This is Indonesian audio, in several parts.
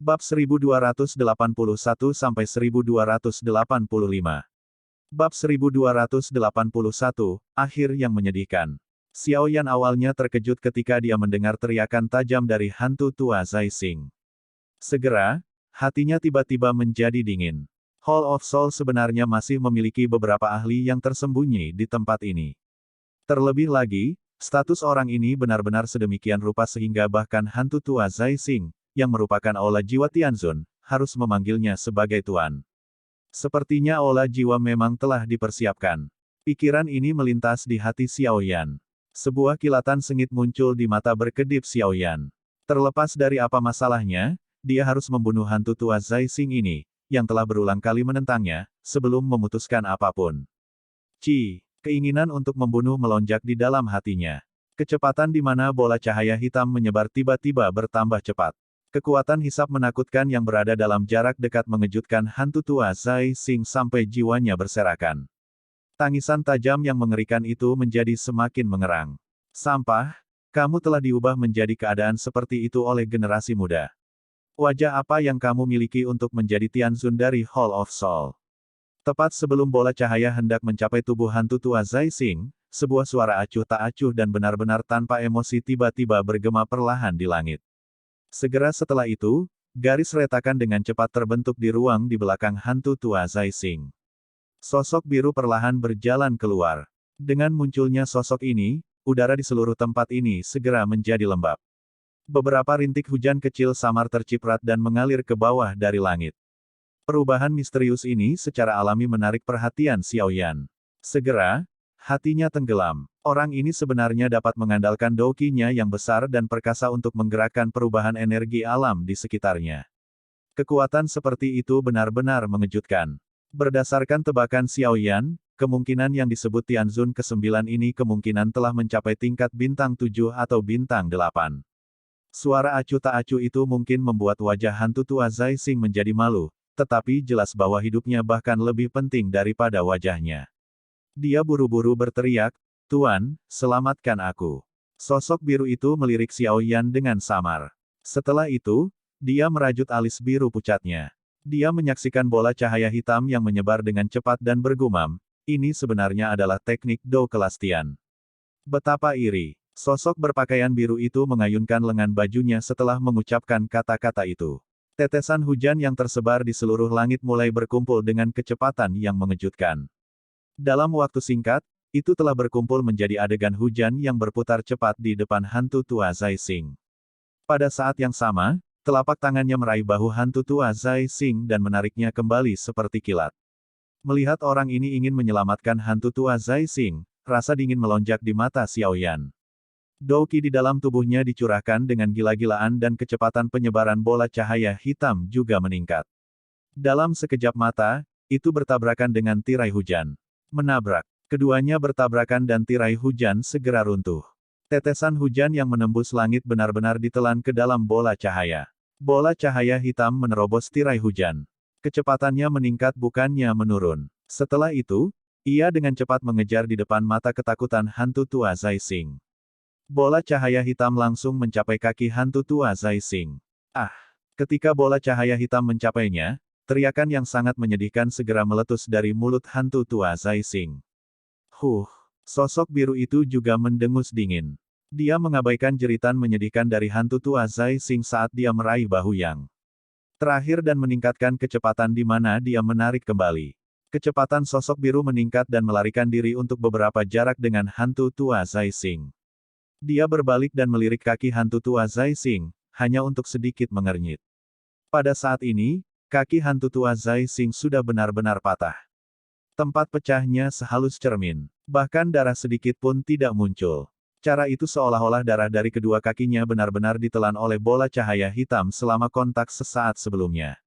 Bab 1281-1285. Bab 1281, Akhir yang Menyedihkan. Xiao Yan awalnya terkejut ketika dia mendengar teriakan tajam dari hantu tua Zai Xing. Segera, hatinya tiba-tiba menjadi dingin. Hall of Soul sebenarnya masih memiliki beberapa ahli yang tersembunyi di tempat ini. Terlebih lagi, status orang ini benar-benar sedemikian rupa sehingga bahkan hantu tua Zai Xing, yang merupakan aula jiwa Tianzun, harus memanggilnya sebagai tuan. Sepertinya aula jiwa memang telah dipersiapkan. Pikiran ini melintas di hati Xiao Yan. Sebuah kilatan sengit muncul di mata berkedip Xiao Yan. Terlepas dari apa masalahnya, dia harus membunuh hantu tua Zai Xing ini, yang telah berulang kali menentangnya, sebelum memutuskan apapun. Keinginan untuk membunuh melonjak di dalam hatinya. Kecepatan di mana bola cahaya hitam menyebar tiba-tiba bertambah cepat. Kekuatan hisap menakutkan yang berada dalam jarak dekat mengejutkan hantu tua Zai Xing sampai jiwanya berserakan. Tangisan tajam yang mengerikan itu menjadi semakin mengerang. Sampah, kamu telah diubah menjadi keadaan seperti itu oleh generasi muda. Wajah apa yang kamu miliki untuk menjadi Tianzun dari Hall of Soul? Tepat sebelum bola cahaya hendak mencapai tubuh hantu tua Zai Xing, sebuah suara acuh tak acuh dan benar-benar tanpa emosi tiba-tiba bergema perlahan di langit. Segera setelah itu, garis retakan dengan cepat terbentuk di ruang di belakang hantu tua Zai Xing. Sosok biru perlahan berjalan keluar. Dengan munculnya sosok ini, udara di seluruh tempat ini segera menjadi lembab. Beberapa rintik hujan kecil samar terciprat dan mengalir ke bawah dari langit. Perubahan misterius ini secara alami menarik perhatian Xiao Yan. Segera, hatinya tenggelam. Orang ini sebenarnya dapat mengandalkan douqinya yang besar dan perkasa untuk menggerakkan perubahan energi alam di sekitarnya. Kekuatan seperti itu benar-benar mengejutkan. Berdasarkan tebakan Xiao Yan, kemungkinan yang disebut Tianzun ke-9 ini kemungkinan telah mencapai tingkat bintang 7 atau bintang 8. Suara acuh tak acuh itu mungkin membuat wajah hantu tua Zai Xing menjadi malu, tetapi jelas bahwa hidupnya bahkan lebih penting daripada wajahnya. Dia buru-buru berteriak, "Tuan, selamatkan aku." Sosok biru itu melirik Xiao Yan dengan samar. Setelah itu, dia merajut alis biru pucatnya. Dia menyaksikan bola cahaya hitam yang menyebar dengan cepat dan bergumam, ini sebenarnya adalah teknik Dou kelas Tian. Betapa iri. Sosok berpakaian biru itu mengayunkan lengan bajunya setelah mengucapkan kata-kata itu. Tetesan hujan yang tersebar di seluruh langit mulai berkumpul dengan kecepatan yang mengejutkan. Dalam waktu singkat, itu telah berkumpul menjadi adegan hujan yang berputar cepat di depan hantu tua Zai Xing. Pada saat yang sama, telapak tangannya meraih bahu hantu tua Zai Xing dan menariknya kembali seperti kilat. Melihat orang ini ingin menyelamatkan hantu tua Zai Xing, rasa dingin melonjak di mata Xiao Yan. Douqi di dalam tubuhnya dicurahkan dengan gila-gilaan dan kecepatan penyebaran bola cahaya hitam juga meningkat. Dalam sekejap mata, itu bertabrakan dengan tirai hujan. Menabrak. Keduanya bertabrakan dan tirai hujan segera runtuh. Tetesan hujan yang menembus langit benar-benar ditelan ke dalam bola cahaya. Bola cahaya hitam menerobos tirai hujan. Kecepatannya meningkat bukannya menurun. Setelah itu, ia dengan cepat mengejar di depan mata ketakutan hantu tua Zai Xing. Bola cahaya hitam langsung mencapai kaki hantu tua Zai Xing. Ah! Ketika bola cahaya hitam mencapainya, teriakan yang sangat menyedihkan segera meletus dari mulut hantu tua Zai Xing. Sosok biru itu juga mendengus dingin. Dia mengabaikan jeritan menyedihkan dari hantu tua Zai Xing saat dia meraih bahu yang terakhir dan meningkatkan kecepatan di mana dia menarik kembali. Kecepatan sosok biru meningkat dan melarikan diri untuk beberapa jarak dengan hantu tua Zai Xing. Dia berbalik dan melirik kaki hantu tua Zai Xing, hanya untuk sedikit mengernyit. Pada saat ini, kaki hantu tua Zai Xing sudah benar-benar patah. Tempat pecahnya sehalus cermin. Bahkan darah sedikit pun tidak muncul. Cara itu seolah-olah darah dari kedua kakinya benar-benar ditelan oleh bola cahaya hitam selama kontak sesaat sebelumnya.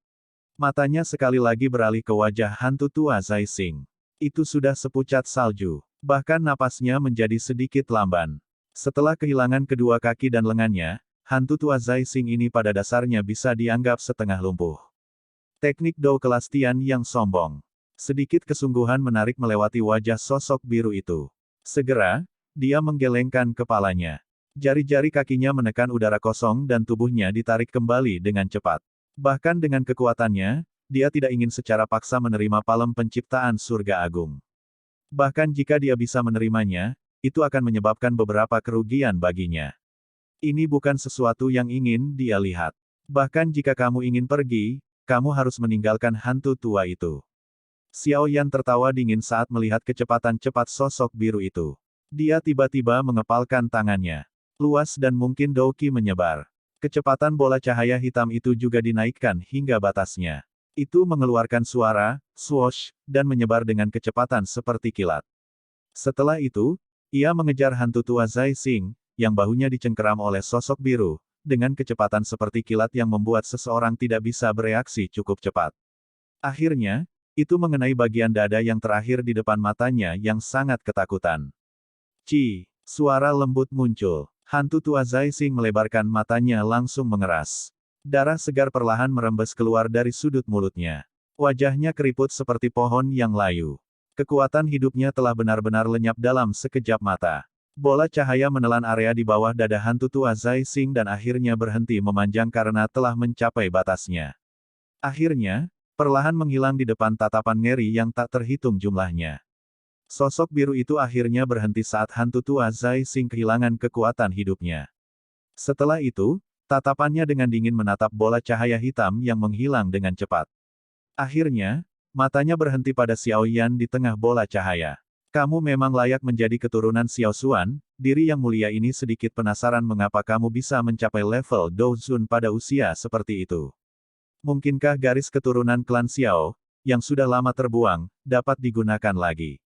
Matanya sekali lagi beralih ke wajah hantu tua Zai Xing. Itu sudah sepucat salju. Bahkan napasnya menjadi sedikit lamban. Setelah kehilangan kedua kaki dan lengannya, hantu tua Zai Xing ini pada dasarnya bisa dianggap setengah lumpuh. Teknik Dou kelas Tian yang sombong. Sedikit kesungguhan menarik melewati wajah sosok biru itu. Segera, dia menggelengkan kepalanya. Jari-jari kakinya menekan udara kosong dan tubuhnya ditarik kembali dengan cepat. Bahkan dengan kekuatannya, dia tidak ingin secara paksa menerima palem penciptaan surga agung. Bahkan jika dia bisa menerimanya, itu akan menyebabkan beberapa kerugian baginya. Ini bukan sesuatu yang ingin dia lihat. Bahkan jika kamu ingin pergi, kamu harus meninggalkan hantu tua itu. Xiao Yan tertawa dingin saat melihat kecepatan cepat sosok biru itu. Dia tiba-tiba mengepalkan tangannya. Luas dan mungkin Douki menyebar. Kecepatan bola cahaya hitam itu juga dinaikkan hingga batasnya. Itu mengeluarkan suara, swoosh, dan menyebar dengan kecepatan seperti kilat. Setelah itu, ia mengejar hantu tua Zai Xing, yang bahunya dicengkeram oleh sosok biru, dengan kecepatan seperti kilat yang membuat seseorang tidak bisa bereaksi cukup cepat. Akhirnya, itu mengenai bagian dada yang terakhir di depan matanya yang sangat ketakutan. Suara lembut muncul. Hantu tua Zai Xing melebarkan matanya langsung mengeras. Darah segar perlahan merembes keluar dari sudut mulutnya. Wajahnya keriput seperti pohon yang layu. Kekuatan hidupnya telah benar-benar lenyap dalam sekejap mata. Bola cahaya menelan area di bawah dada hantu tua Zai Xing dan akhirnya berhenti memanjang karena telah mencapai batasnya. Akhirnya, perlahan menghilang di depan tatapan ngeri yang tak terhitung jumlahnya. Sosok biru itu akhirnya berhenti saat hantu tua Zai Xing kehilangan kekuatan hidupnya. Setelah itu, tatapannya dengan dingin menatap bola cahaya hitam yang menghilang dengan cepat. Akhirnya, matanya berhenti pada Xiao Yan di tengah bola cahaya. Kamu memang layak menjadi keturunan Xiao Xuan, diri yang mulia ini sedikit penasaran mengapa kamu bisa mencapai level Dou Zun pada usia seperti itu. Mungkinkah garis keturunan klan Xiao, yang sudah lama terbuang, dapat digunakan lagi?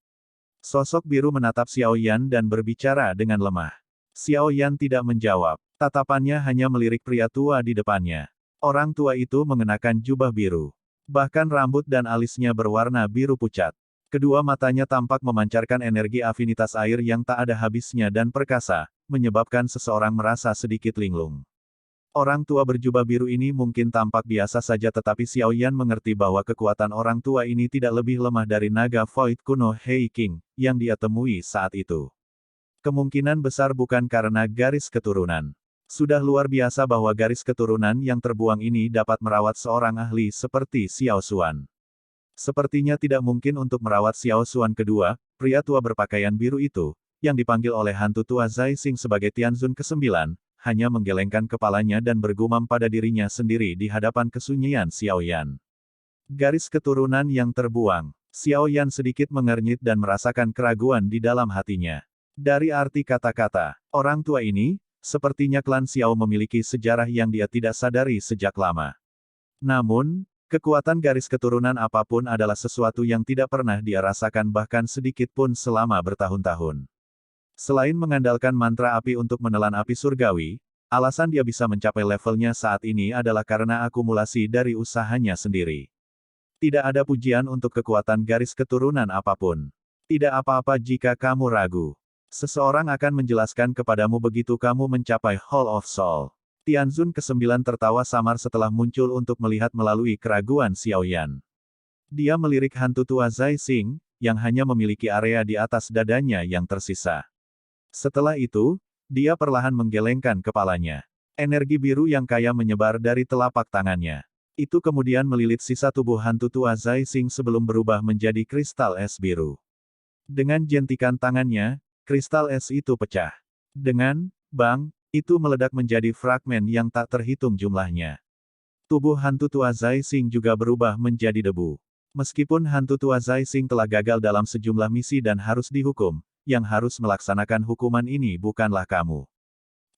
Sosok biru menatap Xiao Yan dan berbicara dengan lemah. Xiao Yan tidak menjawab. Tatapannya hanya melirik pria tua di depannya. Orang tua itu mengenakan jubah biru. Bahkan rambut dan alisnya berwarna biru pucat. Kedua matanya tampak memancarkan energi afinitas air yang tak ada habisnya dan perkasa, menyebabkan seseorang merasa sedikit linglung. Orang tua berjubah biru ini mungkin tampak biasa saja tetapi Xiao Yan mengerti bahwa kekuatan orang tua ini tidak lebih lemah dari naga Void kuno Hei King, yang dia temui saat itu. Kemungkinan besar bukan karena garis keturunan. Sudah luar biasa bahwa garis keturunan yang terbuang ini dapat merawat seorang ahli seperti Xiao Xuan. Sepertinya tidak mungkin untuk merawat Xiao Xuan kedua, pria tua berpakaian biru itu, yang dipanggil oleh hantu tua Zai Xing sebagai Tianzun ke-9, hanya menggelengkan kepalanya dan bergumam pada dirinya sendiri di hadapan kesunyian Xiao Yan. Garis keturunan yang terbuang. Xiao Yan sedikit mengernyit dan merasakan keraguan di dalam hatinya. Dari arti kata-kata, orang tua ini, sepertinya klan Xiao memiliki sejarah yang dia tidak sadari sejak lama. Namun, kekuatan garis keturunan apapun adalah sesuatu yang tidak pernah dia rasakan bahkan sedikit pun selama bertahun-tahun. Selain mengandalkan mantra api untuk menelan api surgawi, alasan dia bisa mencapai levelnya saat ini adalah karena akumulasi dari usahanya sendiri. Tidak ada pujian untuk kekuatan garis keturunan apapun. Tidak apa-apa jika kamu ragu. Seseorang akan menjelaskan kepadamu begitu kamu mencapai Hall of Soul. Tianzun ke-9 tertawa samar setelah muncul untuk melihat melalui keraguan Xiao Yan. Dia melirik hantu tua Zai Xing, yang hanya memiliki area di atas dadanya yang tersisa. Setelah itu, dia perlahan menggelengkan kepalanya. Energi biru yang kaya menyebar dari telapak tangannya. Itu kemudian melilit sisa tubuh hantu tua Zai Xing sebelum berubah menjadi kristal es biru. Dengan jentikan tangannya, kristal es itu pecah. Dengan bang, itu meledak menjadi fragmen yang tak terhitung jumlahnya. Tubuh hantu tua Zai Xing juga berubah menjadi debu. Meskipun hantu tua Zai Xing telah gagal dalam sejumlah misi dan harus dihukum, yang harus melaksanakan hukuman ini bukanlah kamu.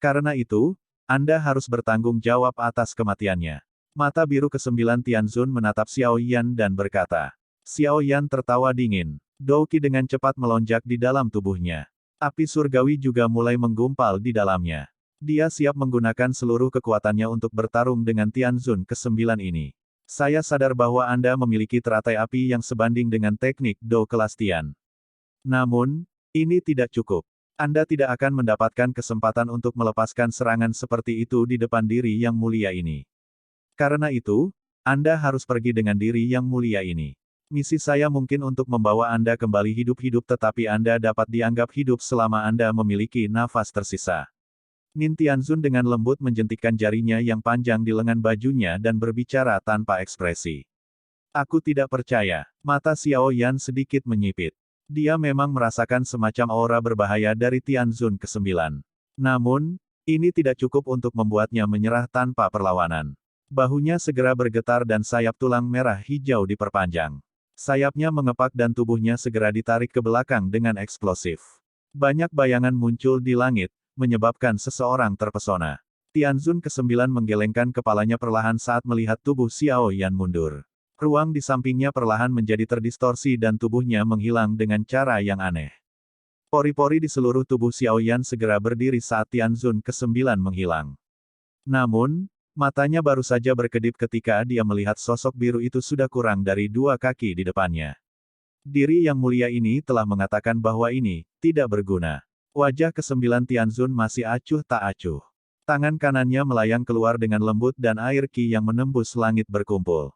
Karena itu, Anda harus bertanggung jawab atas kematiannya. Mata biru ke-9 Tianzun menatap Xiao Yan dan berkata. Xiao Yan tertawa dingin. Douki dengan cepat melonjak di dalam tubuhnya. Api surgawi juga mulai menggumpal di dalamnya. Dia siap menggunakan seluruh kekuatannya untuk bertarung dengan Tianzun ke-9 ini. Saya sadar bahwa Anda memiliki teratai api yang sebanding dengan teknik Dou kelas Tian. Namun, ini tidak cukup. Anda tidak akan mendapatkan kesempatan untuk melepaskan serangan seperti itu di depan diri yang mulia ini. Karena itu, Anda harus pergi dengan diri yang mulia ini. Misi saya mungkin untuk membawa Anda kembali hidup-hidup tetapi Anda dapat dianggap hidup selama Anda memiliki nafas tersisa. Nin Tianzun dengan lembut menjentikkan jarinya yang panjang di lengan bajunya dan berbicara tanpa ekspresi. Aku tidak percaya. Mata Xiao Yan sedikit menyipit. Dia memang merasakan semacam aura berbahaya dari Tianzun ke-9. Namun, ini tidak cukup untuk membuatnya menyerah tanpa perlawanan. Bahunya segera bergetar dan sayap tulang merah hijau diperpanjang. Sayapnya mengepak dan tubuhnya segera ditarik ke belakang dengan eksplosif. Banyak bayangan muncul di langit, menyebabkan seseorang terpesona. Tianzun ke-9 menggelengkan kepalanya perlahan saat melihat tubuh Xiao Yan mundur. Ruang di sampingnya perlahan menjadi terdistorsi dan tubuhnya menghilang dengan cara yang aneh. Pori-pori di seluruh tubuh Xiao Yan segera berdiri saat Tianzun ke-9 menghilang. Namun, matanya baru saja berkedip ketika dia melihat sosok biru itu sudah kurang dari 2 kaki di depannya. Diri yang mulia ini telah mengatakan bahwa ini tidak berguna. Wajah ke-9 Tianzun masih acuh tak acuh. Tangan kanannya melayang keluar dengan lembut dan air qi yang menembus langit berkumpul.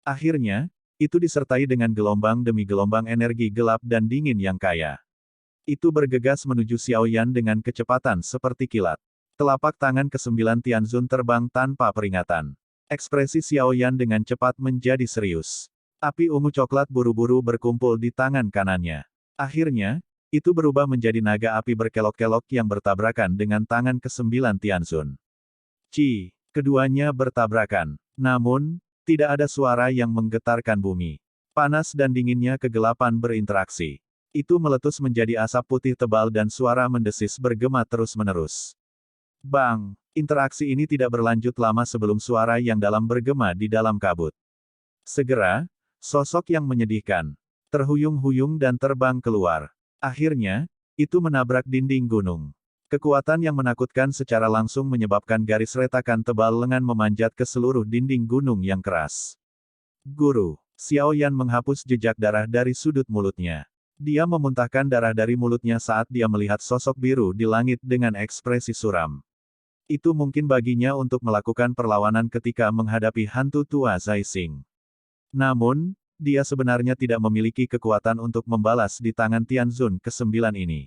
Akhirnya, itu disertai dengan gelombang demi gelombang energi gelap dan dingin yang kaya. Itu bergegas menuju Xiao Yan dengan kecepatan seperti kilat. Telapak tangan ke-9 Tianzun terbang tanpa peringatan. Ekspresi Xiao Yan dengan cepat menjadi serius. Api ungu coklat buru-buru berkumpul di tangan kanannya. Akhirnya, itu berubah menjadi naga api berkelok-kelok yang bertabrakan dengan tangan ke-9 Tianzun. Keduanya bertabrakan. Namun, tidak ada suara yang menggetarkan bumi. Panas dan dinginnya kegelapan berinteraksi. Itu meletus menjadi asap putih tebal dan suara mendesis bergema terus-menerus. Bang! Interaksi ini tidak berlanjut lama sebelum suara yang dalam bergema di dalam kabut. Segera, sosok yang menyedihkan, terhuyung-huyung dan terbang keluar. Akhirnya, itu menabrak dinding gunung. Kekuatan yang menakutkan secara langsung menyebabkan garis retakan tebal lengan memanjat ke seluruh dinding gunung yang keras. Guru, Xiao Yan menghapus jejak darah dari sudut mulutnya. Dia memuntahkan darah dari mulutnya saat dia melihat sosok biru di langit dengan ekspresi suram. Itu mungkin baginya untuk melakukan perlawanan ketika menghadapi hantu tua Zai Xing. Namun, dia sebenarnya tidak memiliki kekuatan untuk membalas di tangan Tianzun ke-9 ini.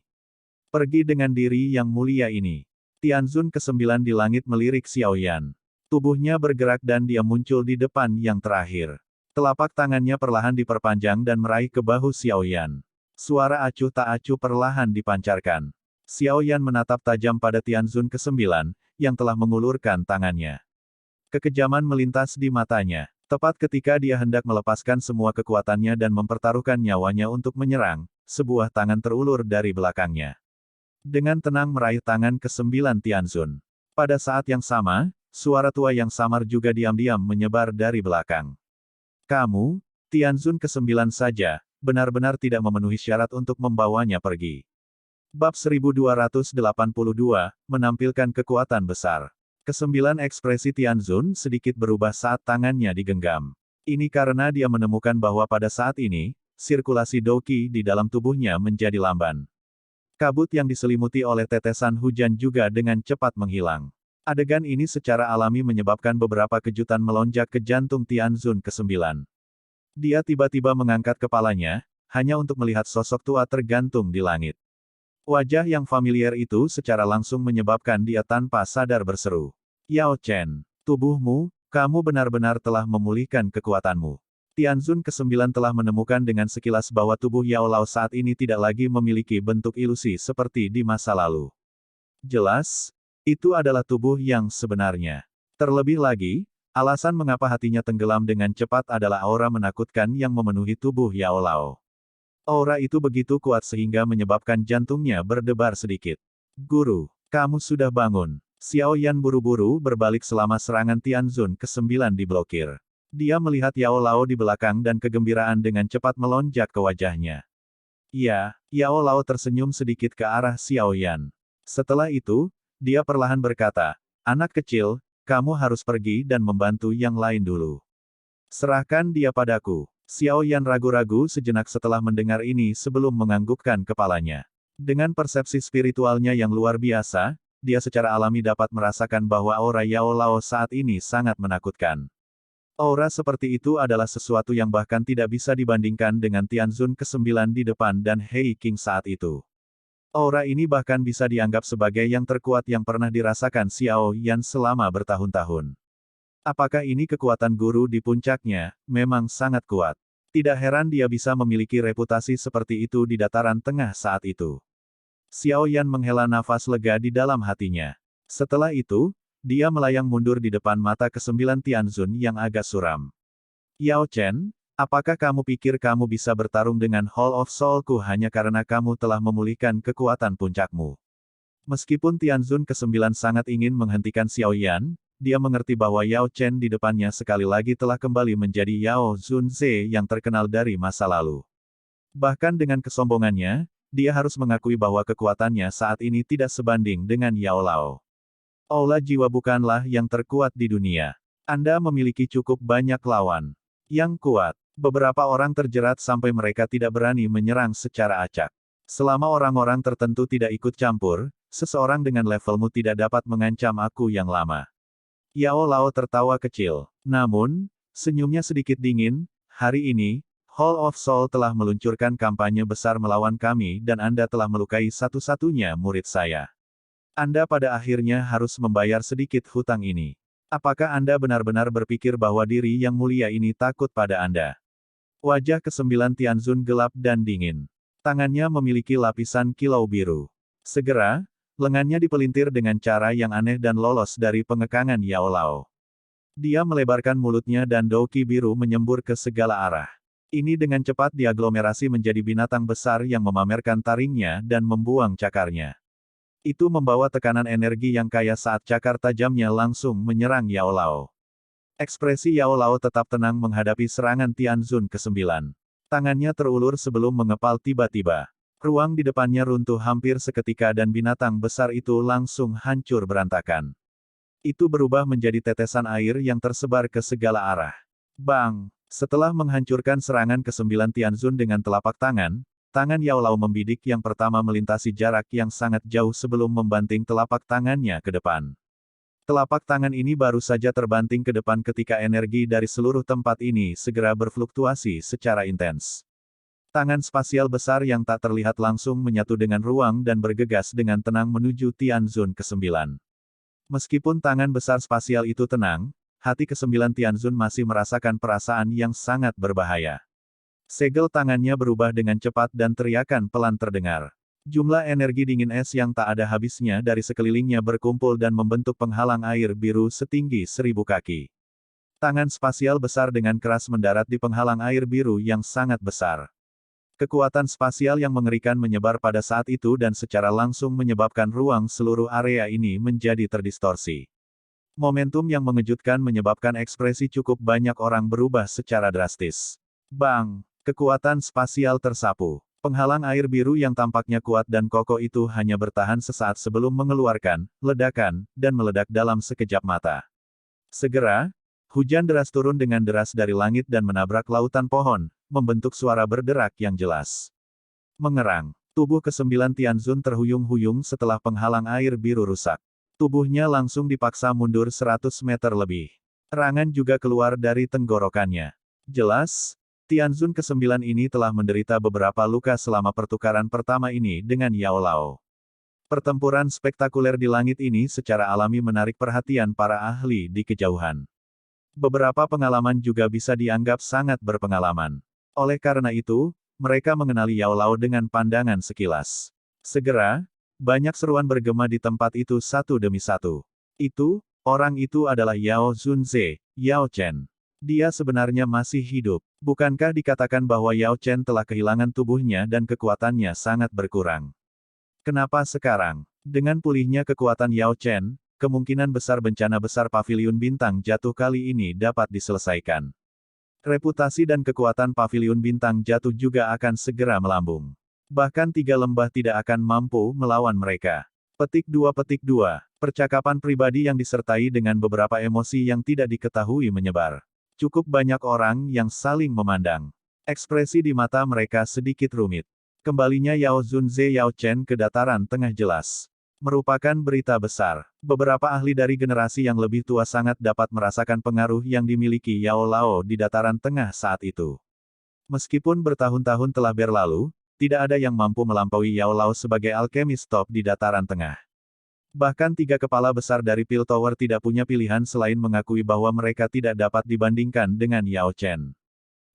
Pergi dengan diri yang mulia ini. Tianzun ke-9 di langit melirik Xiao Yan. Tubuhnya bergerak dan dia muncul di depan yang terakhir. Telapak tangannya perlahan diperpanjang dan meraih ke bahu Xiao Yan. Suara acuh tak acuh perlahan dipancarkan. Xiao Yan menatap tajam pada Tianzun ke-9, yang telah mengulurkan tangannya. Kekejaman melintas di matanya. Tepat ketika dia hendak melepaskan semua kekuatannya dan mempertaruhkan nyawanya untuk menyerang, sebuah tangan terulur dari belakangnya. Dengan tenang meraih tangan ke-9 Tianzun. Pada saat yang sama, suara tua yang samar juga diam-diam menyebar dari belakang. Kamu, Tianzun ke-9 saja, benar-benar tidak memenuhi syarat untuk membawanya pergi. Bab 1282, menampilkan kekuatan besar. Ke-9 ekspresi Tianzun sedikit berubah saat tangannya digenggam. Ini karena dia menemukan bahwa pada saat ini, sirkulasi Dou Qi di dalam tubuhnya menjadi lamban. Kabut yang diselimuti oleh tetesan hujan juga dengan cepat menghilang. Adegan ini secara alami menyebabkan beberapa kejutan melonjak ke jantung Tianzun ke-9. Dia tiba-tiba mengangkat kepalanya, hanya untuk melihat sosok tua tergantung di langit. Wajah yang familiar itu secara langsung menyebabkan dia tanpa sadar berseru. Yao Chen, tubuhmu, kamu benar-benar telah memulihkan kekuatanmu. Tianzun ke-9 telah menemukan dengan sekilas bahwa tubuh Yao Lao saat ini tidak lagi memiliki bentuk ilusi seperti di masa lalu. Jelas, itu adalah tubuh yang sebenarnya. Terlebih lagi, alasan mengapa hatinya tenggelam dengan cepat adalah aura menakutkan yang memenuhi tubuh Yao Lao. Aura itu begitu kuat sehingga menyebabkan jantungnya berdebar sedikit. Guru, kamu sudah bangun. Xiao Yan buru-buru berbalik selama serangan Tianzun ke-9 diblokir. Dia melihat Yao Lao di belakang dan kegembiraan dengan cepat melonjak ke wajahnya. Ya, Yao Lao tersenyum sedikit ke arah Xiao Yan. Setelah itu, dia perlahan berkata, anak kecil, kamu harus pergi dan membantu yang lain dulu. Serahkan dia padaku. Xiao Yan ragu-ragu sejenak setelah mendengar ini sebelum menganggukkan kepalanya. Dengan persepsi spiritualnya yang luar biasa, dia secara alami dapat merasakan bahwa aura Yao Lao saat ini sangat menakutkan. Aura seperti itu adalah sesuatu yang bahkan tidak bisa dibandingkan dengan Tianzun ke-9 di depan dan Hei King saat itu. Aura ini bahkan bisa dianggap sebagai yang terkuat yang pernah dirasakan Xiao Yan selama bertahun-tahun. Apakah ini kekuatan guru di puncaknya? Memang sangat kuat. Tidak heran dia bisa memiliki reputasi seperti itu di dataran tengah saat itu. Xiao Yan menghela nafas lega di dalam hatinya. Setelah itu, dia melayang mundur di depan mata kesembilan Tianzun yang agak suram. Yao Chen, apakah kamu pikir kamu bisa bertarung dengan Hall of Soul-ku hanya karena kamu telah memulihkan kekuatan puncakmu? Meskipun Tianzun ke-9 sangat ingin menghentikan Xiao Yan, dia mengerti bahwa Yao Chen di depannya sekali lagi telah kembali menjadi Yao Zunze yang terkenal dari masa lalu. Bahkan dengan kesombongannya, dia harus mengakui bahwa kekuatannya saat ini tidak sebanding dengan Yao Lao. Aula jiwa bukanlah yang terkuat di dunia. Anda memiliki cukup banyak lawan yang kuat. Beberapa orang terjerat sampai mereka tidak berani menyerang secara acak. Selama orang-orang tertentu tidak ikut campur, seseorang dengan levelmu tidak dapat mengancam aku yang lama. Yao Lao tertawa kecil. Namun, senyumnya sedikit dingin, hari ini, Hall of Soul telah meluncurkan kampanye besar melawan kami dan Anda telah melukai satu-satunya murid saya. Anda pada akhirnya harus membayar sedikit hutang ini. Apakah Anda benar-benar berpikir bahwa diri yang mulia ini takut pada Anda? Wajah ke-9 Tianzun gelap dan dingin. Tangannya memiliki lapisan kilau biru. Segera, lengannya dipelintir dengan cara yang aneh dan lolos dari pengekangan Yao Lao. Dia melebarkan mulutnya dan douki biru menyembur ke segala arah. Ini dengan cepat diaglomerasi menjadi binatang besar yang memamerkan taringnya dan membuang cakarnya. Itu membawa tekanan energi yang kaya saat cakar tajamnya langsung menyerang Yao Lao. Ekspresi Yao Lao tetap tenang menghadapi serangan Tianzun ke-9. Tangannya terulur sebelum mengepal tiba-tiba. Ruang di depannya runtuh hampir seketika dan binatang besar itu langsung hancur berantakan. Itu berubah menjadi tetesan air yang tersebar ke segala arah. Bang! Setelah menghancurkan serangan ke-9 Tianzun dengan telapak tangan, tangan Yao Lao membidik yang pertama melintasi jarak yang sangat jauh sebelum membanting telapak tangannya ke depan. Telapak tangan ini baru saja terbanting ke depan ketika energi dari seluruh tempat ini segera berfluktuasi secara intens. Tangan spasial besar yang tak terlihat langsung menyatu dengan ruang dan bergegas dengan tenang menuju Tianzun ke-9. Meskipun tangan besar spasial itu tenang, hati ke-9 Tianzun masih merasakan perasaan yang sangat berbahaya. Segel tangannya berubah dengan cepat dan teriakan pelan terdengar. Jumlah energi dingin es yang tak ada habisnya dari sekelilingnya berkumpul dan membentuk penghalang air biru setinggi 1000 kaki. Tangan spasial besar dengan keras mendarat di penghalang air biru yang sangat besar. Kekuatan spasial yang mengerikan menyebar pada saat itu dan secara langsung menyebabkan ruang seluruh area ini menjadi terdistorsi. Momentum yang mengejutkan menyebabkan ekspresi cukup banyak orang berubah secara drastis. Bang! Kekuatan spasial tersapu. Penghalang air biru yang tampaknya kuat dan kokoh itu hanya bertahan sesaat sebelum mengeluarkan ledakan dan meledak dalam sekejap mata. Segera, hujan deras turun dengan deras dari langit dan menabrak lautan pohon, membentuk suara berderak yang jelas. Mengerang. Tubuh ke-9 Tianzun terhuyung-huyung setelah penghalang air biru rusak. Tubuhnya langsung dipaksa mundur 100 meter lebih. Erangan juga keluar dari tenggorokannya. Jelas, Tianzun ke-9 ini telah menderita beberapa luka selama pertukaran pertama ini dengan Yao Lao. Pertempuran spektakuler di langit ini secara alami menarik perhatian para ahli di kejauhan. Beberapa pengalaman juga bisa dianggap sangat berpengalaman. Oleh karena itu, mereka mengenali Yao Lao dengan pandangan sekilas. Segera, banyak seruan bergema di tempat itu satu demi satu. Orang itu adalah Yao Zunze, Yao Chen. Dia sebenarnya masih hidup. Bukankah dikatakan bahwa Yao Chen telah kehilangan tubuhnya dan kekuatannya sangat berkurang? Kenapa sekarang? Dengan pulihnya kekuatan Yao Chen, kemungkinan besar bencana besar Paviliun Bintang Jatuh kali ini dapat diselesaikan. Reputasi dan kekuatan Paviliun Bintang Jatuh juga akan segera melambung. Bahkan 3 lembah tidak akan mampu melawan mereka. Petik 2. Percakapan pribadi yang disertai dengan beberapa emosi yang tidak diketahui menyebar. Cukup banyak orang yang saling memandang. Ekspresi di mata mereka sedikit rumit. Kembalinya Yao Zunze Yao Chen ke dataran tengah jelas merupakan berita besar. Beberapa ahli dari generasi yang lebih tua sangat dapat merasakan pengaruh yang dimiliki Yao Lao di dataran tengah saat itu. Meskipun bertahun-tahun telah berlalu, tidak ada yang mampu melampaui Yao Lao sebagai alkemis top di dataran tengah. Bahkan tiga kepala besar dari Pil Tower tidak punya pilihan selain mengakui bahwa mereka tidak dapat dibandingkan dengan Yao Chen.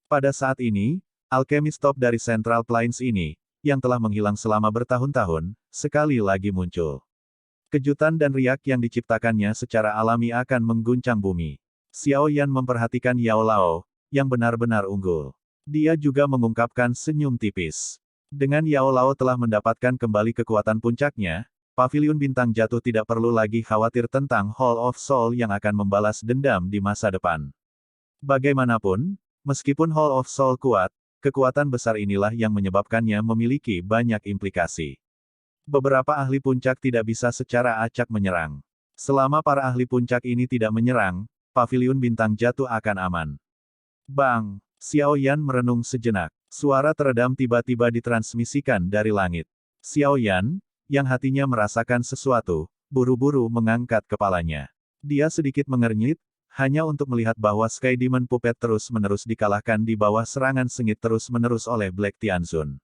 Pada saat ini, alkemis top dari Central Plains ini, yang telah menghilang selama bertahun-tahun, sekali lagi muncul. Kejutan dan riak yang diciptakannya secara alami akan mengguncang bumi. Xiao Yan memperhatikan Yao Lao, yang benar-benar unggul. Dia juga mengungkapkan senyum tipis. Dengan Yao Lao telah mendapatkan kembali kekuatan puncaknya, Paviliun Bintang Jatuh tidak perlu lagi khawatir tentang Hall of Soul yang akan membalas dendam di masa depan. Bagaimanapun, meskipun Hall of Soul kuat, kekuatan besar inilah yang menyebabkannya memiliki banyak implikasi. Beberapa ahli puncak tidak bisa secara acak menyerang. Selama para ahli puncak ini tidak menyerang, Paviliun Bintang Jatuh akan aman. Bang! Xiao Yan merenung sejenak. Suara teredam tiba-tiba ditransmisikan dari langit. Xiao Yan, yang hatinya merasakan sesuatu, buru-buru mengangkat kepalanya. Dia sedikit mengernyit, hanya untuk melihat bahwa Sky Demon Puppet terus-menerus dikalahkan di bawah serangan sengit terus-menerus oleh Black Tianzun.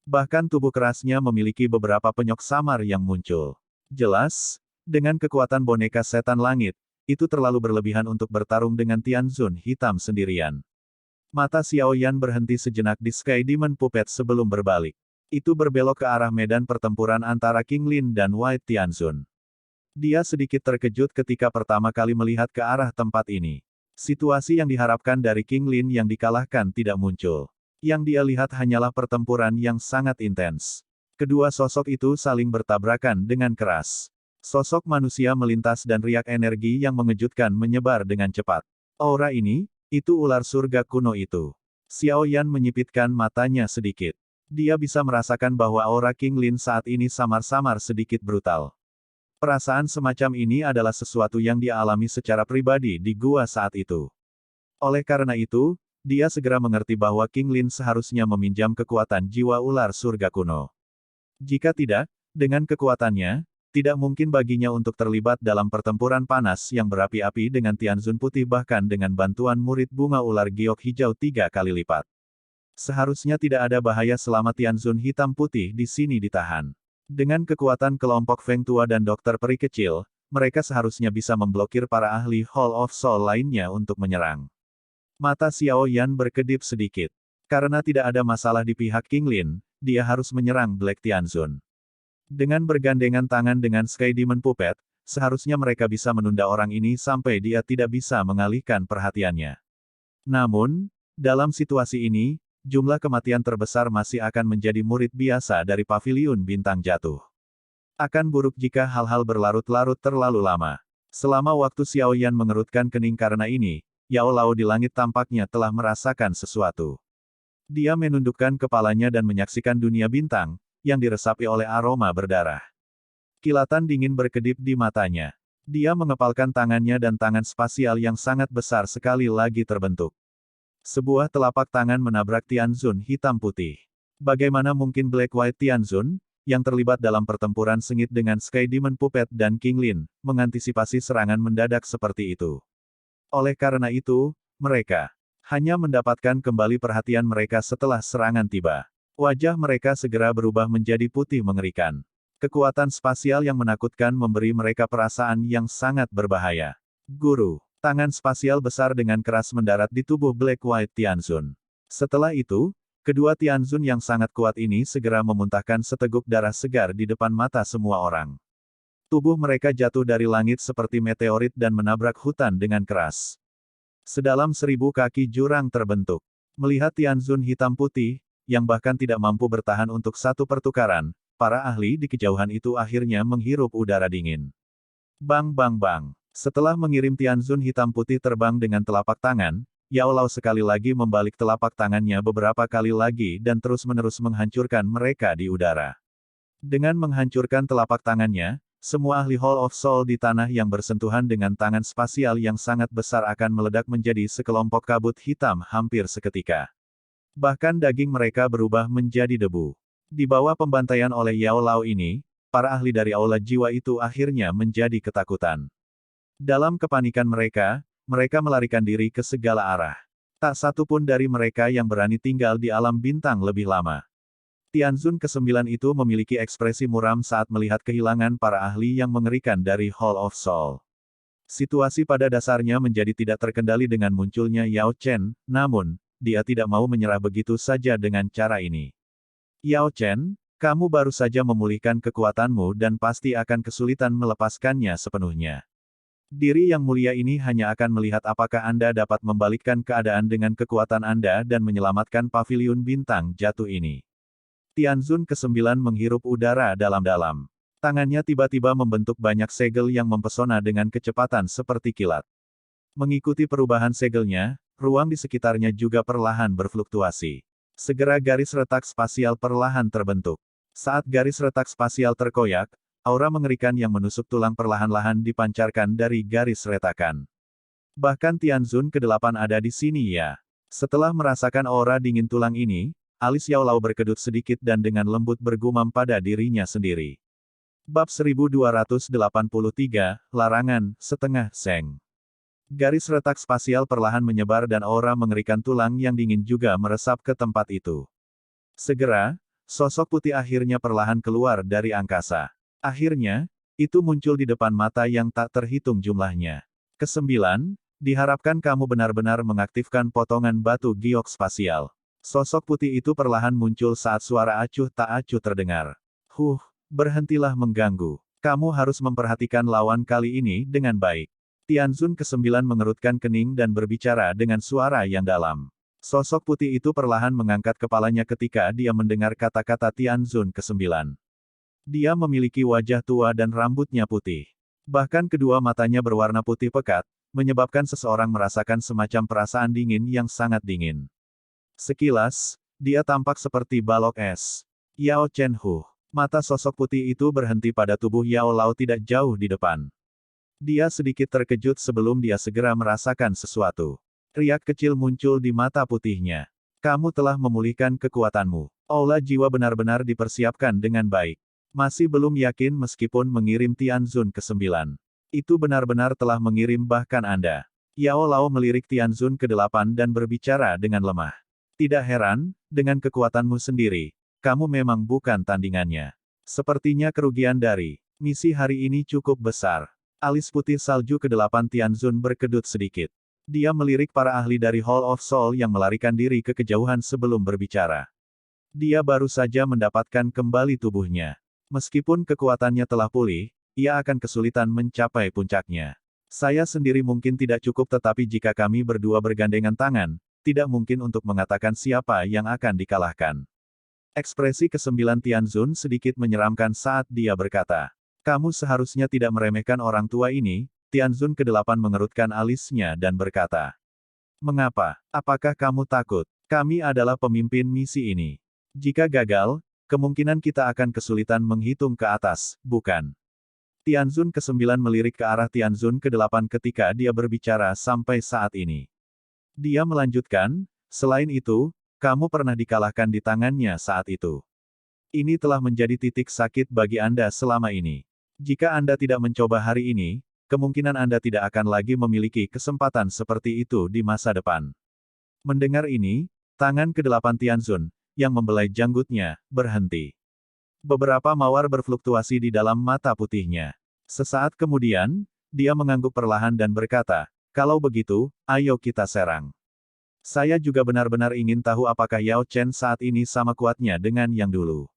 Bahkan tubuh kerasnya memiliki beberapa penyok samar yang muncul. Jelas, dengan kekuatan boneka setan langit, itu terlalu berlebihan untuk bertarung dengan Tianzun hitam sendirian. Mata Xiao Yan berhenti sejenak di Sky Demon Puppet sebelum berbalik. Itu berbelok ke arah medan pertempuran antara King Lin dan White Tianzun. Dia sedikit terkejut ketika pertama kali melihat ke arah tempat ini. Situasi yang diharapkan dari King Lin yang dikalahkan tidak muncul. Yang dia lihat hanyalah pertempuran yang sangat intens. Kedua sosok itu saling bertabrakan dengan keras. Sosok manusia melintas dan riak energi yang mengejutkan menyebar dengan cepat. Aura ini, itu ular surga kuno itu. Xiao Yan menyipitkan matanya sedikit. Dia bisa merasakan bahwa aura King Lin saat ini samar-samar sedikit brutal. Perasaan semacam ini adalah sesuatu yang dia alami secara pribadi di gua saat itu. Oleh karena itu, dia segera mengerti bahwa King Lin seharusnya meminjam kekuatan jiwa ular surga kuno. Jika tidak, dengan kekuatannya, tidak mungkin baginya untuk terlibat dalam pertempuran panas yang berapi-api dengan Tianzun Putih bahkan dengan bantuan murid bunga ular giok hijau 3 kali lipat. Seharusnya tidak ada bahaya selama Tianzun hitam putih di sini ditahan. Dengan kekuatan kelompok Feng Tua dan dokter peri kecil, mereka seharusnya bisa memblokir para ahli Hall of Soul lainnya untuk menyerang. Mata Xiao Yan berkedip sedikit. Karena tidak ada masalah di pihak King Lin, dia harus menyerang Black Tianzun. Dengan bergandengan tangan dengan Sky Demon Puppet, seharusnya mereka bisa menunda orang ini sampai dia tidak bisa mengalihkan perhatiannya. Namun, dalam situasi ini, jumlah kematian terbesar masih akan menjadi murid biasa dari Paviliun Bintang Jatuh. Akan buruk jika hal-hal berlarut-larut terlalu lama. Selama waktu Xiao Yan mengerutkan kening karena ini, Yao Lao di langit tampaknya telah merasakan sesuatu. Dia menundukkan kepalanya dan menyaksikan dunia bintang, yang diresapi oleh aroma berdarah. Kilatan dingin berkedip di matanya. Dia mengepalkan tangannya dan tangan spasial yang sangat besar sekali lagi terbentuk. Sebuah telapak tangan menabrak Tianzun hitam putih. Bagaimana mungkin Black White Tianzun, yang terlibat dalam pertempuran sengit dengan Sky Demon Puppet dan King Lin, mengantisipasi serangan mendadak seperti itu. Oleh karena itu, mereka hanya mendapatkan kembali perhatian mereka setelah serangan tiba. Wajah mereka segera berubah menjadi putih mengerikan. Kekuatan spasial yang menakutkan memberi mereka perasaan yang sangat berbahaya. Guru, tangan spasial besar dengan keras mendarat di tubuh Black White Tianzun. Setelah itu, kedua Tianzun yang sangat kuat ini segera memuntahkan seteguk darah segar di depan mata semua orang. Tubuh mereka jatuh dari langit seperti meteorit dan menabrak hutan dengan keras. Sedalam 1000 kaki jurang terbentuk. Melihat Tianzun hitam putih, yang bahkan tidak mampu bertahan untuk satu pertukaran, para ahli di kejauhan itu akhirnya menghirup udara dingin. Bang bang bang. Setelah mengirim Tianzun hitam putih terbang dengan telapak tangan, Yao Lao sekali lagi membalik telapak tangannya beberapa kali lagi dan terus-menerus menghancurkan mereka di udara. Dengan menghancurkan telapak tangannya, semua ahli Hall of Soul di tanah yang bersentuhan dengan tangan spasial yang sangat besar akan meledak menjadi sekelompok kabut hitam hampir seketika. Bahkan daging mereka berubah menjadi debu. Di bawah pembantaian oleh Yao Lao ini, para ahli dari aula jiwa itu akhirnya menjadi ketakutan. Dalam kepanikan mereka melarikan diri ke segala arah. Tak satu pun dari mereka yang berani tinggal di alam bintang lebih lama. Tianzun ke-9 itu memiliki ekspresi muram saat melihat kehilangan para ahli yang mengerikan dari Hall of Soul. Situasi pada dasarnya menjadi tidak terkendali dengan munculnya Yao Chen, namun, dia tidak mau menyerah begitu saja dengan cara ini. Yao Chen, kamu baru saja memulihkan kekuatanmu dan pasti akan kesulitan melepaskannya sepenuhnya. Diri yang mulia ini hanya akan melihat apakah Anda dapat membalikkan keadaan dengan kekuatan Anda dan menyelamatkan paviliun bintang jatuh ini. Tianzun ke-9 menghirup udara dalam-dalam. Tangannya tiba-tiba membentuk banyak segel yang mempesona dengan kecepatan seperti kilat. Mengikuti perubahan segelnya, ruang di sekitarnya juga perlahan berfluktuasi. Segera garis retak spasial perlahan terbentuk. Saat garis retak spasial terkoyak, aura mengerikan yang menusuk tulang perlahan-lahan dipancarkan dari garis retakan. Bahkan Tianzun ke-8 ada di sini ya. Setelah merasakan aura dingin tulang ini, alis Yao Lao berkedut sedikit dan dengan lembut bergumam pada dirinya sendiri. Bab 1283, Larangan, Setengah Seng. Garis retak spasial perlahan menyebar dan aura mengerikan tulang yang dingin juga meresap ke tempat itu. Segera, sosok putih akhirnya perlahan keluar dari angkasa. Akhirnya, itu muncul di depan mata yang tak terhitung jumlahnya. Kesembilan, diharapkan kamu benar-benar mengaktifkan potongan batu giok spasial. Sosok putih itu perlahan muncul saat suara acuh tak acuh terdengar. Berhentilah mengganggu. Kamu harus memperhatikan lawan kali ini dengan baik. Tianzun ke-9 mengerutkan kening dan berbicara dengan suara yang dalam. Sosok putih itu perlahan mengangkat kepalanya ketika dia mendengar kata-kata Tianzun ke-9. Dia memiliki wajah tua dan rambutnya putih. Bahkan kedua matanya berwarna putih pekat, menyebabkan seseorang merasakan semacam perasaan dingin yang sangat dingin. Sekilas, dia tampak seperti balok es. Yao Chen Hu. Mata sosok putih itu berhenti pada tubuh Yao Lao tidak jauh di depan. Dia sedikit terkejut sebelum dia segera merasakan sesuatu. Riak kecil muncul di mata putihnya. Kamu telah memulihkan kekuatanmu. Aula jiwa benar-benar dipersiapkan dengan baik. Masih belum yakin meskipun mengirim Tianzun ke-9. Itu benar-benar telah mengirim bahkan Anda. Yao Lao melirik Tianzun ke-8 dan berbicara dengan lemah. Tidak heran, dengan kekuatanmu sendiri, kamu memang bukan tandingannya. Sepertinya kerugian dari misi hari ini cukup besar. Alis putih salju ke-8 Tianzun berkedut sedikit. Dia melirik para ahli dari Hall of Soul yang melarikan diri ke kejauhan sebelum berbicara. Dia baru saja mendapatkan kembali tubuhnya. Meskipun kekuatannya telah pulih, ia akan kesulitan mencapai puncaknya. Saya sendiri mungkin tidak cukup tetapi jika kami berdua bergandengan tangan, tidak mungkin untuk mengatakan siapa yang akan dikalahkan. Ekspresi ke-9 Tianzun sedikit menyeramkan saat dia berkata. Kamu seharusnya tidak meremehkan orang tua ini, Tianzun ke-8 mengerutkan alisnya dan berkata. Mengapa? Apakah kamu takut? Kami adalah pemimpin misi ini. Jika gagal, kemungkinan kita akan kesulitan menghitung ke atas, bukan? Tianzun ke-9 melirik ke arah Tianzun ke-8 ketika dia berbicara sampai saat ini. Dia melanjutkan, selain itu, kamu pernah dikalahkan di tangannya saat itu. Ini telah menjadi titik sakit bagi Anda selama ini. Jika Anda tidak mencoba hari ini, kemungkinan Anda tidak akan lagi memiliki kesempatan seperti itu di masa depan. Mendengar ini, tangan ke-8 Tianzun, yang membelai janggutnya, berhenti. Beberapa mawar berfluktuasi di dalam mata putihnya. Sesaat kemudian, dia mengangguk perlahan dan berkata, kalau begitu, ayo kita serang. Saya juga benar-benar ingin tahu apakah Yao Chen saat ini sama kuatnya dengan yang dulu.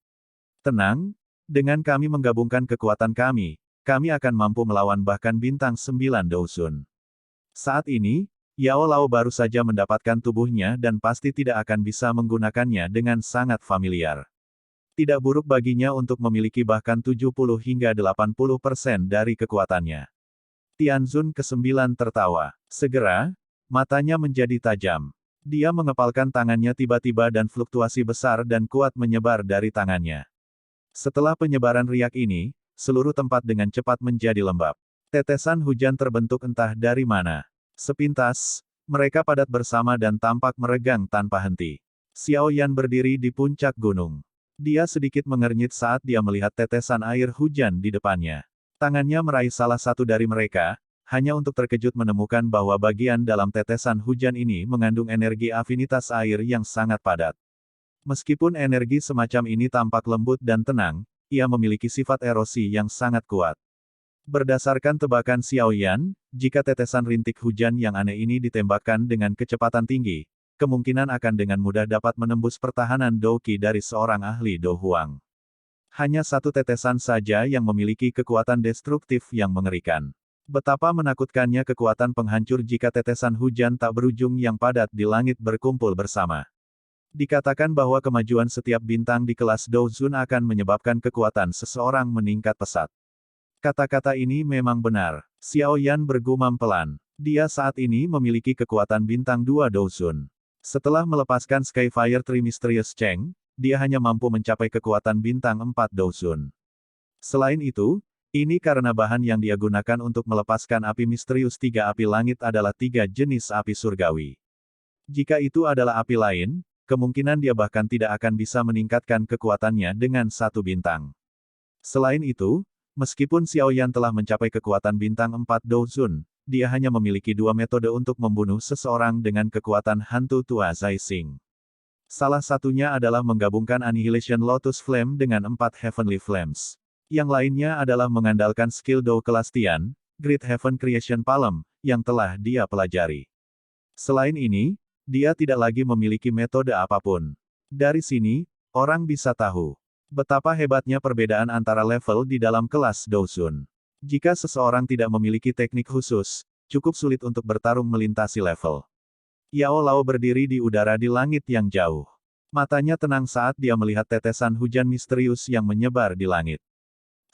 Tenang, dengan kami menggabungkan kekuatan kami akan mampu melawan bahkan bintang 9 Dousun. Saat ini, Yao Lao baru saja mendapatkan tubuhnya dan pasti tidak akan bisa menggunakannya dengan sangat familiar. Tidak buruk baginya untuk memiliki bahkan 70 hingga 80% dari kekuatannya. Tianzun ke-9 tertawa. Segera, matanya menjadi tajam. Dia mengepalkan tangannya tiba-tiba dan fluktuasi besar dan kuat menyebar dari tangannya. Setelah penyebaran riak ini, seluruh tempat dengan cepat menjadi lembab. Tetesan hujan terbentuk entah dari mana. Sepintas, mereka padat bersama dan tampak meregang tanpa henti. Xiao Yan berdiri di puncak gunung. Dia sedikit mengernyit saat dia melihat tetesan air hujan di depannya. Tangannya meraih salah satu dari mereka, hanya untuk terkejut menemukan bahwa bagian dalam tetesan hujan ini mengandung energi afinitas air yang sangat padat. Meskipun energi semacam ini tampak lembut dan tenang, ia memiliki sifat erosi yang sangat kuat. Berdasarkan tebakan Xiao Yan, jika tetesan rintik hujan yang aneh ini ditembakkan dengan kecepatan tinggi, kemungkinan akan dengan mudah dapat menembus pertahanan Douqi dari seorang ahli Do Huang. Hanya satu tetesan saja yang memiliki kekuatan destruktif yang mengerikan. Betapa menakutkannya kekuatan penghancur jika tetesan hujan tak berujung yang padat di langit berkumpul bersama. Dikatakan bahwa kemajuan setiap bintang di kelas Douzun akan menyebabkan kekuatan seseorang meningkat pesat. Kata-kata ini memang benar. Xiao Yan bergumam pelan. Dia saat ini memiliki kekuatan bintang 2 Douzun. Setelah melepaskan Skyfire Tree Mysterious Cheng, dia hanya mampu mencapai kekuatan bintang 4 Douzun. Selain itu, ini karena bahan yang dia gunakan untuk melepaskan api misterius 3 api langit adalah 3 jenis api surgawi. Jika itu adalah api lain, kemungkinan dia bahkan tidak akan bisa meningkatkan kekuatannya dengan 1 bintang. Selain itu, meskipun Xiao Yan telah mencapai kekuatan bintang 4 Douzun, dia hanya memiliki 2 metode untuk membunuh seseorang dengan kekuatan hantu tua Zaixing. Salah satunya adalah menggabungkan Annihilation Lotus Flame dengan 4 Heavenly Flames. Yang lainnya adalah mengandalkan skill Do kelas Tian, Great Heaven Creation Palm, yang telah dia pelajari. Selain ini, dia tidak lagi memiliki metode apapun. Dari sini, orang bisa tahu betapa hebatnya perbedaan antara level di dalam kelas Douzun. Jika seseorang tidak memiliki teknik khusus, cukup sulit untuk bertarung melintasi level. Yao Lao berdiri di udara di langit yang jauh. Matanya tenang saat dia melihat tetesan hujan misterius yang menyebar di langit.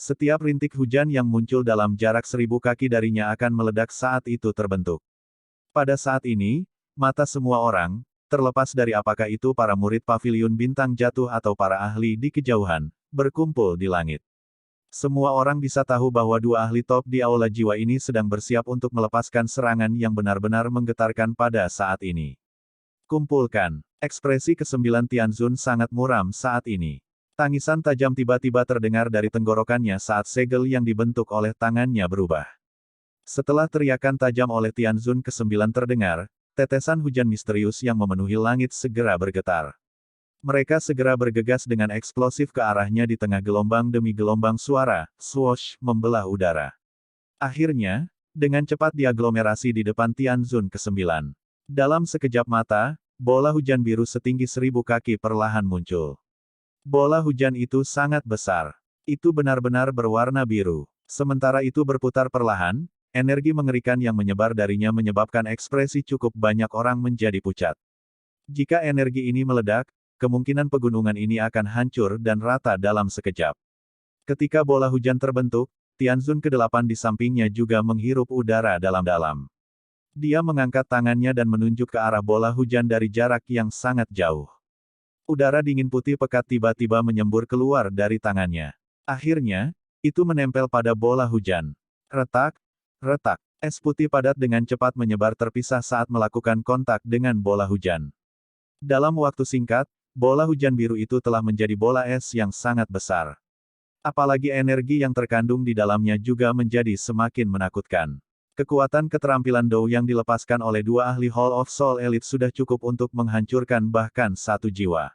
Setiap rintik hujan yang muncul dalam jarak 1000 kaki darinya akan meledak saat itu terbentuk. Pada saat ini, mata semua orang, terlepas dari apakah itu para murid paviliun bintang jatuh atau para ahli di kejauhan, berkumpul di langit. Semua orang bisa tahu bahwa 2 ahli top di aula jiwa ini sedang bersiap untuk melepaskan serangan yang benar-benar menggetarkan pada saat ini. Kumpulkan. Ekspresi ke-9 Tianzun sangat muram saat ini. Tangisan tajam tiba-tiba terdengar dari tenggorokannya saat segel yang dibentuk oleh tangannya berubah. Setelah teriakan tajam oleh Tianzun ke-9 terdengar, tetesan hujan misterius yang memenuhi langit segera bergetar. Mereka segera bergegas dengan eksplosif ke arahnya di tengah gelombang demi gelombang suara, swoosh, membelah udara. Akhirnya, dengan cepat diaglomerasi di depan Tianzun ke-9. Dalam sekejap mata, bola hujan biru setinggi 1000 kaki perlahan muncul. Bola hujan itu sangat besar. Itu benar-benar berwarna biru. Sementara itu berputar perlahan, energi mengerikan yang menyebar darinya menyebabkan ekspresi cukup banyak orang menjadi pucat. Jika energi ini meledak, kemungkinan pegunungan ini akan hancur dan rata dalam sekejap. Ketika bola hujan terbentuk, Tianzun ke-8 di sampingnya juga menghirup udara dalam-dalam. Dia mengangkat tangannya dan menunjuk ke arah bola hujan dari jarak yang sangat jauh. Udara dingin putih pekat tiba-tiba menyembur keluar dari tangannya. Akhirnya, itu menempel pada bola hujan. Retak, retak. Es putih padat dengan cepat menyebar terpisah saat melakukan kontak dengan bola hujan. Dalam waktu singkat, bola hujan biru itu telah menjadi bola es yang sangat besar. Apalagi energi yang terkandung di dalamnya juga menjadi semakin menakutkan. Kekuatan keterampilan Dou yang dilepaskan oleh 2 ahli Hall of Soul Elite sudah cukup untuk menghancurkan bahkan 1 jiwa.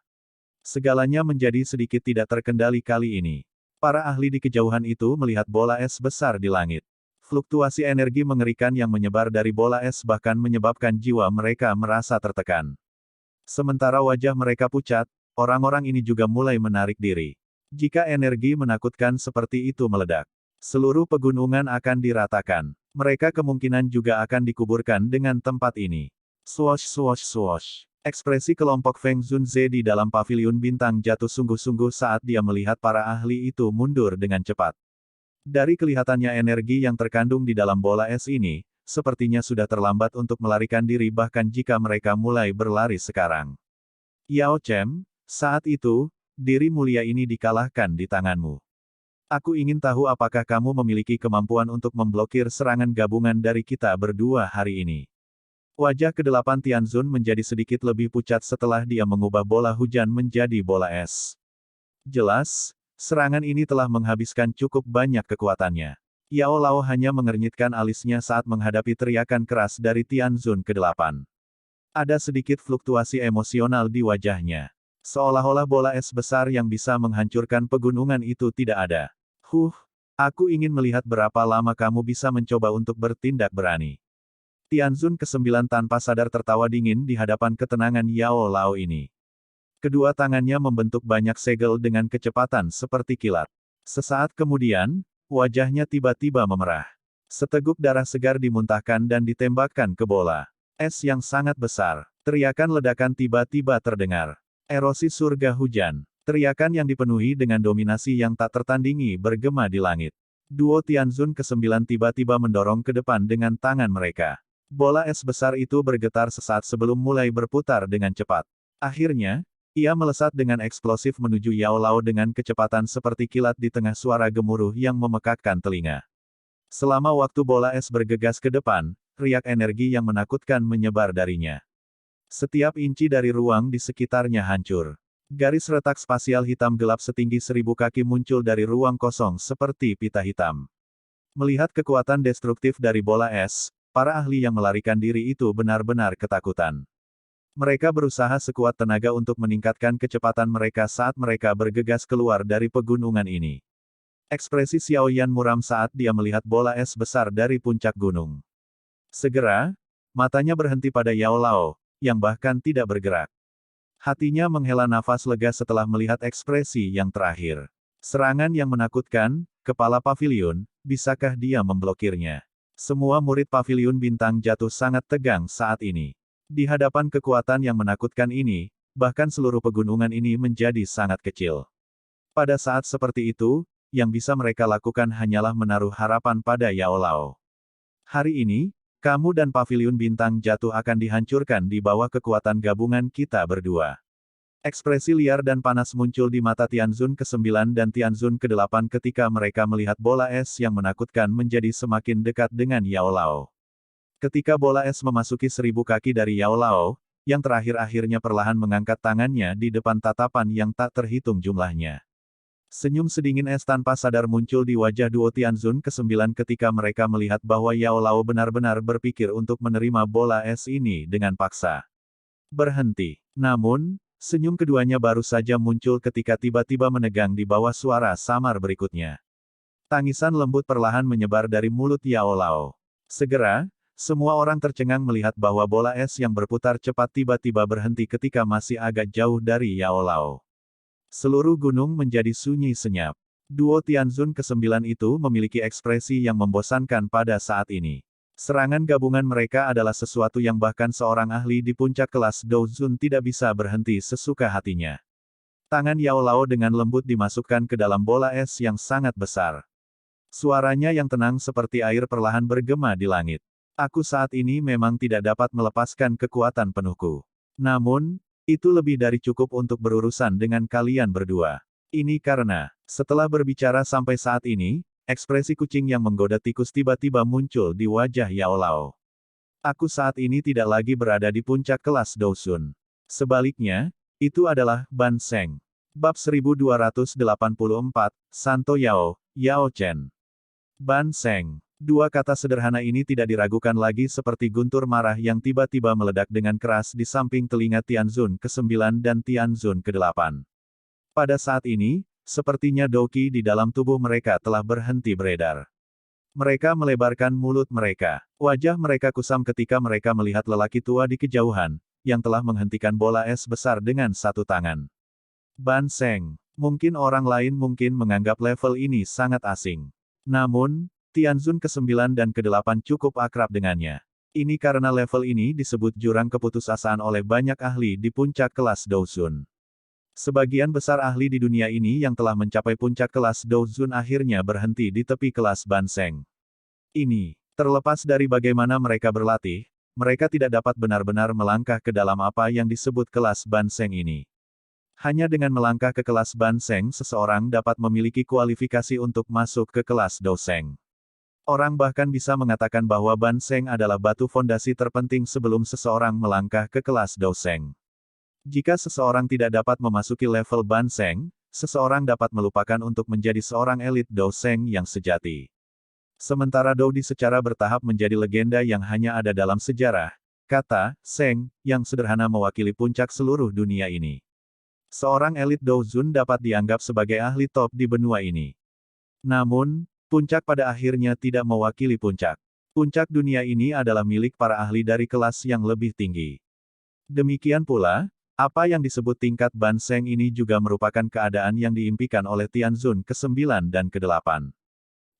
Segalanya menjadi sedikit tidak terkendali kali ini. Para ahli di kejauhan itu melihat bola es besar di langit. Fluktuasi energi mengerikan yang menyebar dari bola es bahkan menyebabkan jiwa mereka merasa tertekan. Sementara wajah mereka pucat, orang-orang ini juga mulai menarik diri. Jika energi menakutkan seperti itu meledak, seluruh pegunungan akan diratakan. Mereka kemungkinan juga akan dikuburkan dengan tempat ini. Swoosh swoosh swoosh. Ekspresi kelompok Feng Zunze di dalam paviliun bintang jatuh sungguh-sungguh saat dia melihat para ahli itu mundur dengan cepat. Dari kelihatannya energi yang terkandung di dalam bola es ini, sepertinya sudah terlambat untuk melarikan diri bahkan jika mereka mulai berlari sekarang. Yao Chem, saat itu, diri mulia ini dikalahkan di tanganmu. Aku ingin tahu apakah kamu memiliki kemampuan untuk memblokir serangan gabungan dari kita berdua hari ini. Wajah ke-8 Tianzun menjadi sedikit lebih pucat setelah dia mengubah bola hujan menjadi bola es. Jelas, serangan ini telah menghabiskan cukup banyak kekuatannya. Yao Lao hanya mengernyitkan alisnya saat menghadapi teriakan keras dari Tianzun ke-8. Ada sedikit fluktuasi emosional di wajahnya. Seolah-olah bola es besar yang bisa menghancurkan pegunungan itu tidak ada. Aku ingin melihat berapa lama kamu bisa mencoba untuk bertindak berani. Tianzun ke-9 tanpa sadar tertawa dingin di hadapan ketenangan Yao Lao ini. Kedua tangannya membentuk banyak segel dengan kecepatan seperti kilat. Sesaat kemudian, wajahnya tiba-tiba memerah. Seteguk darah segar dimuntahkan dan ditembakkan ke bola es yang sangat besar. Teriakan ledakan tiba-tiba terdengar. Erosi surga hujan. Teriakan yang dipenuhi dengan dominasi yang tak tertandingi bergema di langit. Duo Tianzun ke-9 tiba-tiba mendorong ke depan dengan tangan mereka. Bola es besar itu bergetar sesaat sebelum mulai berputar dengan cepat. Akhirnya, ia melesat dengan eksplosif menuju Yao Lao dengan kecepatan seperti kilat di tengah suara gemuruh yang memekakkan telinga. Selama waktu bola es bergegas ke depan, riak energi yang menakutkan menyebar darinya. Setiap inci dari ruang di sekitarnya hancur. Garis retak spasial hitam gelap setinggi 1000 kaki muncul dari ruang kosong seperti pita hitam. Melihat kekuatan destruktif dari bola es, para ahli yang melarikan diri itu benar-benar ketakutan. Mereka berusaha sekuat tenaga untuk meningkatkan kecepatan mereka saat mereka bergegas keluar dari pegunungan ini. Ekspresi Xiaoyan muram saat dia melihat bola es besar dari puncak gunung. Segera, matanya berhenti pada Yao Lao, yang bahkan tidak bergerak. Hatinya menghela nafas lega setelah melihat ekspresi yang terakhir. Serangan yang menakutkan, kepala pavilion, bisakah dia memblokirnya? Semua murid pavilion bintang jatuh sangat tegang saat ini. Di hadapan kekuatan yang menakutkan ini, bahkan seluruh pegunungan ini menjadi sangat kecil. Pada saat seperti itu, yang bisa mereka lakukan hanyalah menaruh harapan pada Yao Lao. Hari ini, kamu dan pavilion bintang jatuh akan dihancurkan di bawah kekuatan gabungan kita berdua. Ekspresi liar dan panas muncul di mata Tianzun ke-9 dan Tianzun ke-8 ketika mereka melihat bola es yang menakutkan menjadi semakin dekat dengan Yao Lao. Ketika bola es memasuki 1000 kaki dari Yao Lao, yang terakhir akhirnya perlahan mengangkat tangannya di depan tatapan yang tak terhitung jumlahnya. Senyum sedingin es tanpa sadar muncul di wajah duo Tianzun ke-9 ketika mereka melihat bahwa Yao Lao benar-benar berpikir untuk menerima bola es ini dengan paksa. Berhenti. Namun, senyum keduanya baru saja muncul ketika tiba-tiba menegang di bawah suara samar berikutnya. Tangisan lembut perlahan menyebar dari mulut Yao Lao. Segera, semua orang tercengang melihat bahwa bola es yang berputar cepat tiba-tiba berhenti ketika masih agak jauh dari Yao Lao. Seluruh gunung menjadi sunyi senyap. Duo Tianzun ke-9 itu memiliki ekspresi yang membosankan pada saat ini. Serangan gabungan mereka adalah sesuatu yang bahkan seorang ahli di puncak kelas Douzun tidak bisa berhenti sesuka hatinya. Tangan Yao Lao dengan lembut dimasukkan ke dalam bola es yang sangat besar. Suaranya yang tenang seperti air perlahan bergema di langit. Aku saat ini memang tidak dapat melepaskan kekuatan penuhku. Namun, itu lebih dari cukup untuk berurusan dengan kalian berdua. Ini karena, setelah berbicara sampai saat ini, ekspresi kucing yang menggoda tikus tiba-tiba muncul di wajah Yao Lao. Aku saat ini tidak lagi berada di puncak kelas Douzun. Sebaliknya, itu adalah Ban Sheng. Bab 1284, Santo Yao, Yao Chen. Ban Sheng. Dua kata sederhana ini tidak diragukan lagi seperti guntur marah yang tiba-tiba meledak dengan keras di samping telinga Tianzun ke-9 dan Tianzun ke-8. Pada saat ini, sepertinya Douqi di dalam tubuh mereka telah berhenti beredar. Mereka melebarkan mulut mereka. Wajah mereka kusam ketika mereka melihat lelaki tua di kejauhan, yang telah menghentikan bola es besar dengan satu tangan. Ban Sheng. Mungkin orang lain mungkin menganggap level ini sangat asing. Namun, Tianzun ke-9 dan ke-8 cukup akrab dengannya. Ini karena level ini disebut jurang keputusasaan oleh banyak ahli di puncak kelas Douzun. Sebagian besar ahli di dunia ini yang telah mencapai puncak kelas Douzun akhirnya berhenti di tepi kelas Ban Sheng. Ini, terlepas dari bagaimana mereka berlatih, mereka tidak dapat benar-benar melangkah ke dalam apa yang disebut kelas Ban Sheng ini. Hanya dengan melangkah ke kelas Ban Sheng seseorang dapat memiliki kualifikasi untuk masuk ke kelas Douzeng. Orang bahkan bisa mengatakan bahwa Ban Sheng adalah batu fondasi terpenting sebelum seseorang melangkah ke kelas Douzeng. Jika seseorang tidak dapat memasuki level Ban Sheng, seseorang dapat melupakan untuk menjadi seorang elit Douzeng yang sejati. Sementara Doudi secara bertahap menjadi legenda yang hanya ada dalam sejarah, kata Sheng yang sederhana mewakili puncak seluruh dunia ini. Seorang elit Douzun dapat dianggap sebagai ahli top di benua ini. Namun, puncak pada akhirnya tidak mewakili puncak. Puncak dunia ini adalah milik para ahli dari kelas yang lebih tinggi. Demikian pula, apa yang disebut tingkat Ban Seng ini juga merupakan keadaan yang diimpikan oleh Tianzun ke-9 dan ke-8.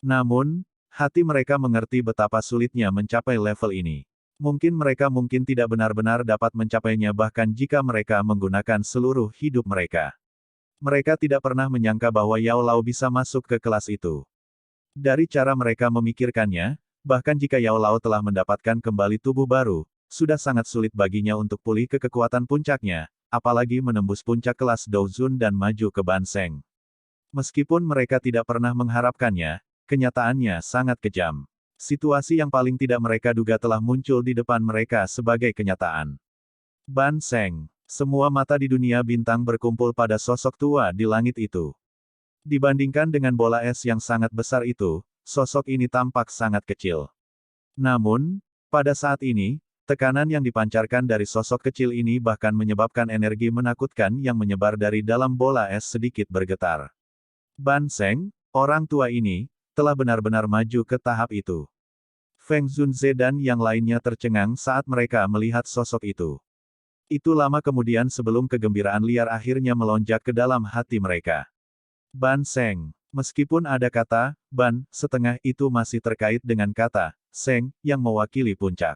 Namun, hati mereka mengerti betapa sulitnya mencapai level ini. Mungkin mereka tidak benar-benar dapat mencapainya bahkan jika mereka menggunakan seluruh hidup mereka. Mereka tidak pernah menyangka bahwa Yao Lao bisa masuk ke kelas itu. Dari cara mereka memikirkannya, bahkan jika Yao Lao telah mendapatkan kembali tubuh baru, sudah sangat sulit baginya untuk pulih ke kekuatan puncaknya, apalagi menembus puncak kelas Douzun dan maju ke Ban Seng. Meskipun mereka tidak pernah mengharapkannya, kenyataannya sangat kejam. Situasi yang paling tidak mereka duga telah muncul di depan mereka sebagai kenyataan. Ban Seng. Semua mata di dunia bintang berkumpul pada sosok tua di langit itu. Dibandingkan dengan bola es yang sangat besar itu, sosok ini tampak sangat kecil. Namun, pada saat ini, tekanan yang dipancarkan dari sosok kecil ini bahkan menyebabkan energi menakutkan yang menyebar dari dalam bola es sedikit bergetar. Ban Seng, orang tua ini, telah benar-benar maju ke tahap itu. Feng Zunze dan yang lainnya tercengang saat mereka melihat sosok itu. Itu lama kemudian sebelum kegembiraan liar akhirnya melonjak ke dalam hati mereka. Ban Seng. Meskipun ada kata, Ban, setengah itu masih terkait dengan kata, Seng, yang mewakili puncak.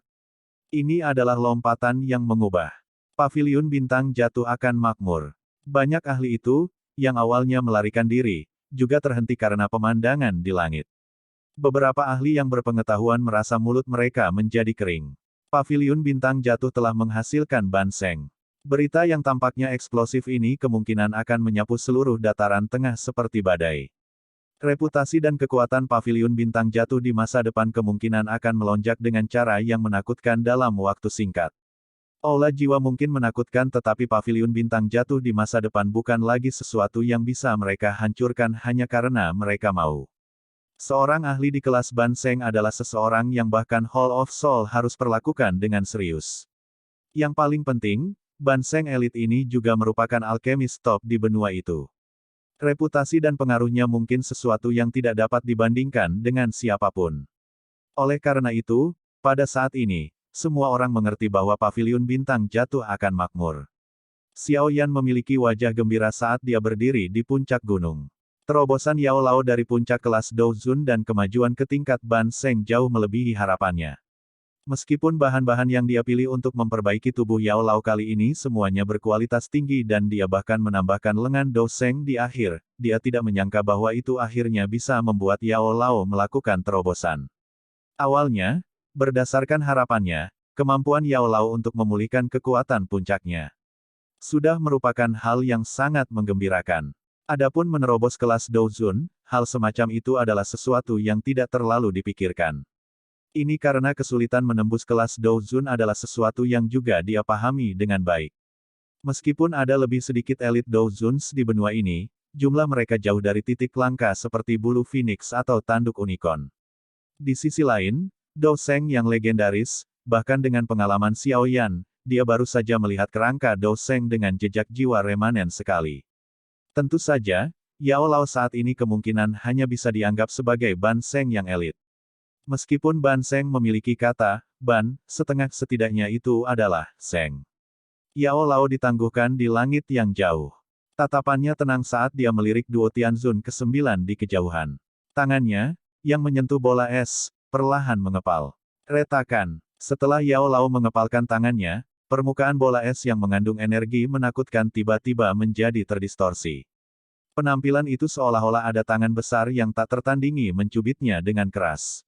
Ini adalah lompatan yang mengubah. Paviliun bintang jatuh akan makmur. Banyak ahli itu, yang awalnya melarikan diri, juga terhenti karena pemandangan di langit. Beberapa ahli yang berpengetahuan merasa mulut mereka menjadi kering. Paviliun bintang jatuh telah menghasilkan Ban Seng. Berita yang tampaknya eksplosif ini kemungkinan akan menyapu seluruh dataran tengah seperti badai. Reputasi dan kekuatan Paviliun bintang jatuh di masa depan kemungkinan akan melonjak dengan cara yang menakutkan dalam waktu singkat. Aula jiwa mungkin menakutkan tetapi Paviliun bintang jatuh di masa depan bukan lagi sesuatu yang bisa mereka hancurkan hanya karena mereka mau. Seorang ahli di kelas Ban Seng adalah seseorang yang bahkan Hall of Soul harus perlakukan dengan serius. Yang paling penting, Ban Seng elit ini juga merupakan alkemis top di benua itu. Reputasi dan pengaruhnya mungkin sesuatu yang tidak dapat dibandingkan dengan siapapun. Oleh karena itu, pada saat ini, semua orang mengerti bahwa Paviliun bintang jatuh akan makmur. Xiao Yan memiliki wajah gembira saat dia berdiri di puncak gunung. Terobosan Yao Lao dari puncak kelas Douzun dan kemajuan ke tingkat Ban Seng jauh melebihi harapannya. Meskipun bahan-bahan yang dia pilih untuk memperbaiki tubuh Yao Lao kali ini semuanya berkualitas tinggi dan dia bahkan menambahkan lengan Dou Seng di akhir, dia tidak menyangka bahwa itu akhirnya bisa membuat Yao Lao melakukan terobosan. Awalnya, berdasarkan harapannya, kemampuan Yao Lao untuk memulihkan kekuatan puncaknya sudah merupakan hal yang sangat menggembirakan. Adapun menerobos kelas Douzun, hal semacam itu adalah sesuatu yang tidak terlalu dipikirkan. Ini karena kesulitan menembus kelas Douzun adalah sesuatu yang juga dia pahami dengan baik. Meskipun ada lebih sedikit elit Douzuns di benua ini, jumlah mereka jauh dari titik langka seperti bulu Phoenix atau tanduk unicorn. Di sisi lain, Dou Seng yang legendaris, bahkan dengan pengalaman Xiao Yan, dia baru saja melihat kerangka Dou Seng dengan jejak jiwa remanen sekali. Tentu saja, Yao Lao saat ini kemungkinan hanya bisa dianggap sebagai Ban Seng yang elit. Meskipun Ban Seng memiliki kata, Ban, setidaknya itu adalah Seng. Yao Lao ditangguhkan di langit yang jauh. Tatapannya tenang saat dia melirik Duo Tianzun ke-9 di kejauhan. Tangannya, yang menyentuh bola es, perlahan mengepal. Retakan. Setelah Yao Lao mengepalkan tangannya, permukaan bola es yang mengandung energi menakutkan tiba-tiba menjadi terdistorsi. Penampilan itu seolah-olah ada tangan besar yang tak tertandingi mencubitnya dengan keras.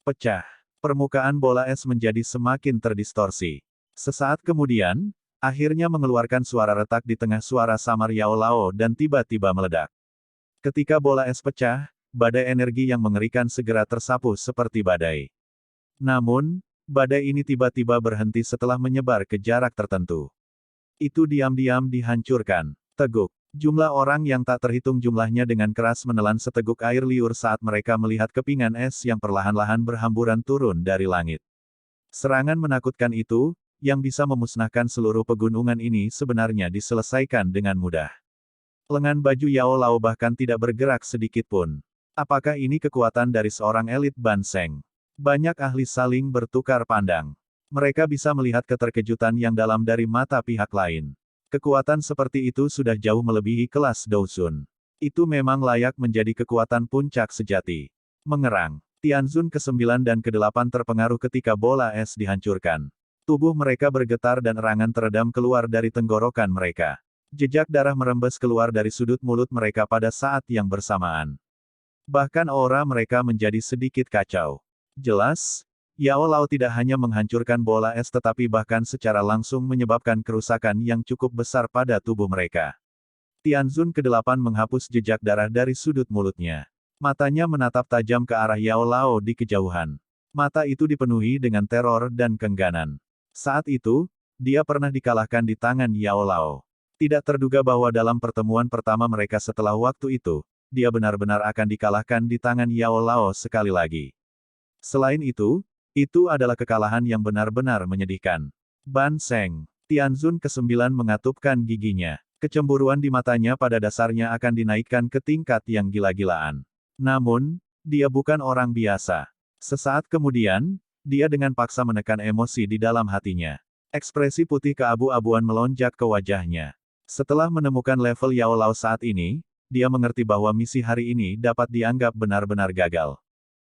Pecah. Permukaan bola es menjadi semakin terdistorsi. Sesaat kemudian, akhirnya mengeluarkan suara retak di tengah suara samar Yao Lao dan tiba-tiba meledak. Ketika bola es pecah, badai energi yang mengerikan segera tersapu seperti badai. Namun, badai ini tiba-tiba berhenti setelah menyebar ke jarak tertentu. Itu diam-diam dihancurkan. Teguk. Jumlah orang yang tak terhitung jumlahnya dengan keras menelan seteguk air liur saat mereka melihat kepingan es yang perlahan-lahan berhamburan turun dari langit. Serangan menakutkan itu, yang bisa memusnahkan seluruh pegunungan ini sebenarnya diselesaikan dengan mudah. Lengan baju Yao Lao bahkan tidak bergerak sedikit pun. Apakah ini kekuatan dari seorang elit Ban Seng? Banyak ahli saling bertukar pandang. Mereka bisa melihat keterkejutan yang dalam dari mata pihak lain. Kekuatan seperti itu sudah jauh melebihi kelas Douzun. Itu memang layak menjadi kekuatan puncak sejati. Mengerang. Tianzun ke-9 dan ke-8 terpengaruh ketika bola es dihancurkan. Tubuh mereka bergetar dan erangan teredam keluar dari tenggorokan mereka. Jejak darah merembes keluar dari sudut mulut mereka pada saat yang bersamaan. Bahkan aura mereka menjadi sedikit kacau. Jelas, Yao Lao tidak hanya menghancurkan bola es tetapi bahkan secara langsung menyebabkan kerusakan yang cukup besar pada tubuh mereka. Tianzun ke-8 menghapus jejak darah dari sudut mulutnya. Matanya menatap tajam ke arah Yao Lao di kejauhan. Mata itu dipenuhi dengan teror dan kengganan. Saat itu, dia pernah dikalahkan di tangan Yao Lao. Tidak terduga bahwa dalam pertemuan pertama mereka setelah waktu itu, dia benar-benar akan dikalahkan di tangan Yao Lao sekali lagi. Selain itu adalah kekalahan yang benar-benar menyedihkan. Ban Seng. Tianzun ke-9 mengatupkan giginya. Kecemburuan di matanya pada dasarnya akan dinaikkan ke tingkat yang gila-gilaan. Namun, dia bukan orang biasa. Sesaat kemudian, dia dengan paksa menekan emosi di dalam hatinya. Ekspresi putih keabu-abuan melonjak ke wajahnya. Setelah menemukan level Yao Lao saat ini, dia mengerti bahwa misi hari ini dapat dianggap benar-benar gagal.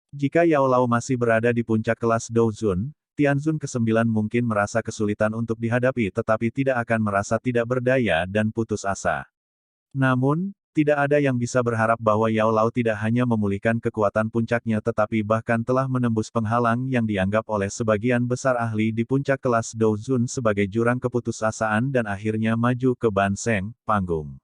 Jika Yao Lao masih berada di puncak kelas Douzun, Tianzun ke-9 mungkin merasa kesulitan untuk dihadapi tetapi tidak akan merasa tidak berdaya dan putus asa. Namun, tidak ada yang bisa berharap bahwa Yao Lao tidak hanya memulihkan kekuatan puncaknya tetapi bahkan telah menembus penghalang yang dianggap oleh sebagian besar ahli di puncak kelas Douzun sebagai jurang keputusasaan dan akhirnya maju ke Ban Seng, panggung.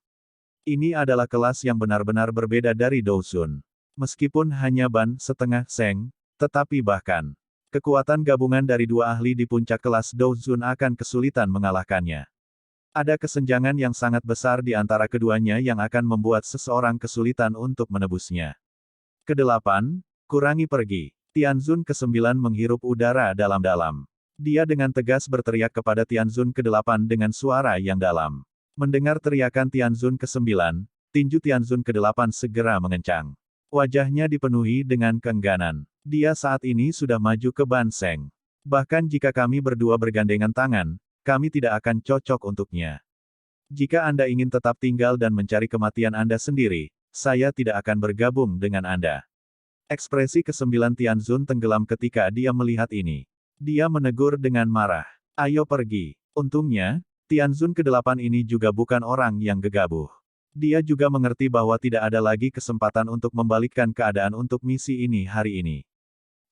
Ini adalah kelas yang benar-benar berbeda dari Douzun. Meskipun hanya Ban setengah Seng, tetapi bahkan kekuatan gabungan dari dua ahli di puncak kelas Douzun akan kesulitan mengalahkannya. Ada kesenjangan yang sangat besar di antara keduanya yang akan membuat seseorang kesulitan untuk menebusnya. Kedelapan, kurangi pergi. Tianzun ke-9 menghirup udara dalam-dalam. Dia dengan tegas berteriak kepada Tianzun ke-8 dengan suara yang dalam. Mendengar teriakan Tianzun ke-9, tinju Tianzun ke-8 segera mengencang. Wajahnya dipenuhi dengan keengganan. Dia saat ini sudah maju ke Ban Seng. Bahkan jika kami berdua bergandengan tangan, kami tidak akan cocok untuknya. Jika Anda ingin tetap tinggal dan mencari kematian Anda sendiri, saya tidak akan bergabung dengan Anda. Ekspresi ke-9 Tianzun tenggelam ketika dia melihat ini. Dia menegur dengan marah. Ayo pergi. Untungnya, Tianzun ke-8 ini juga bukan orang yang gegabah. Dia juga mengerti bahwa tidak ada lagi kesempatan untuk membalikkan keadaan untuk misi ini hari ini.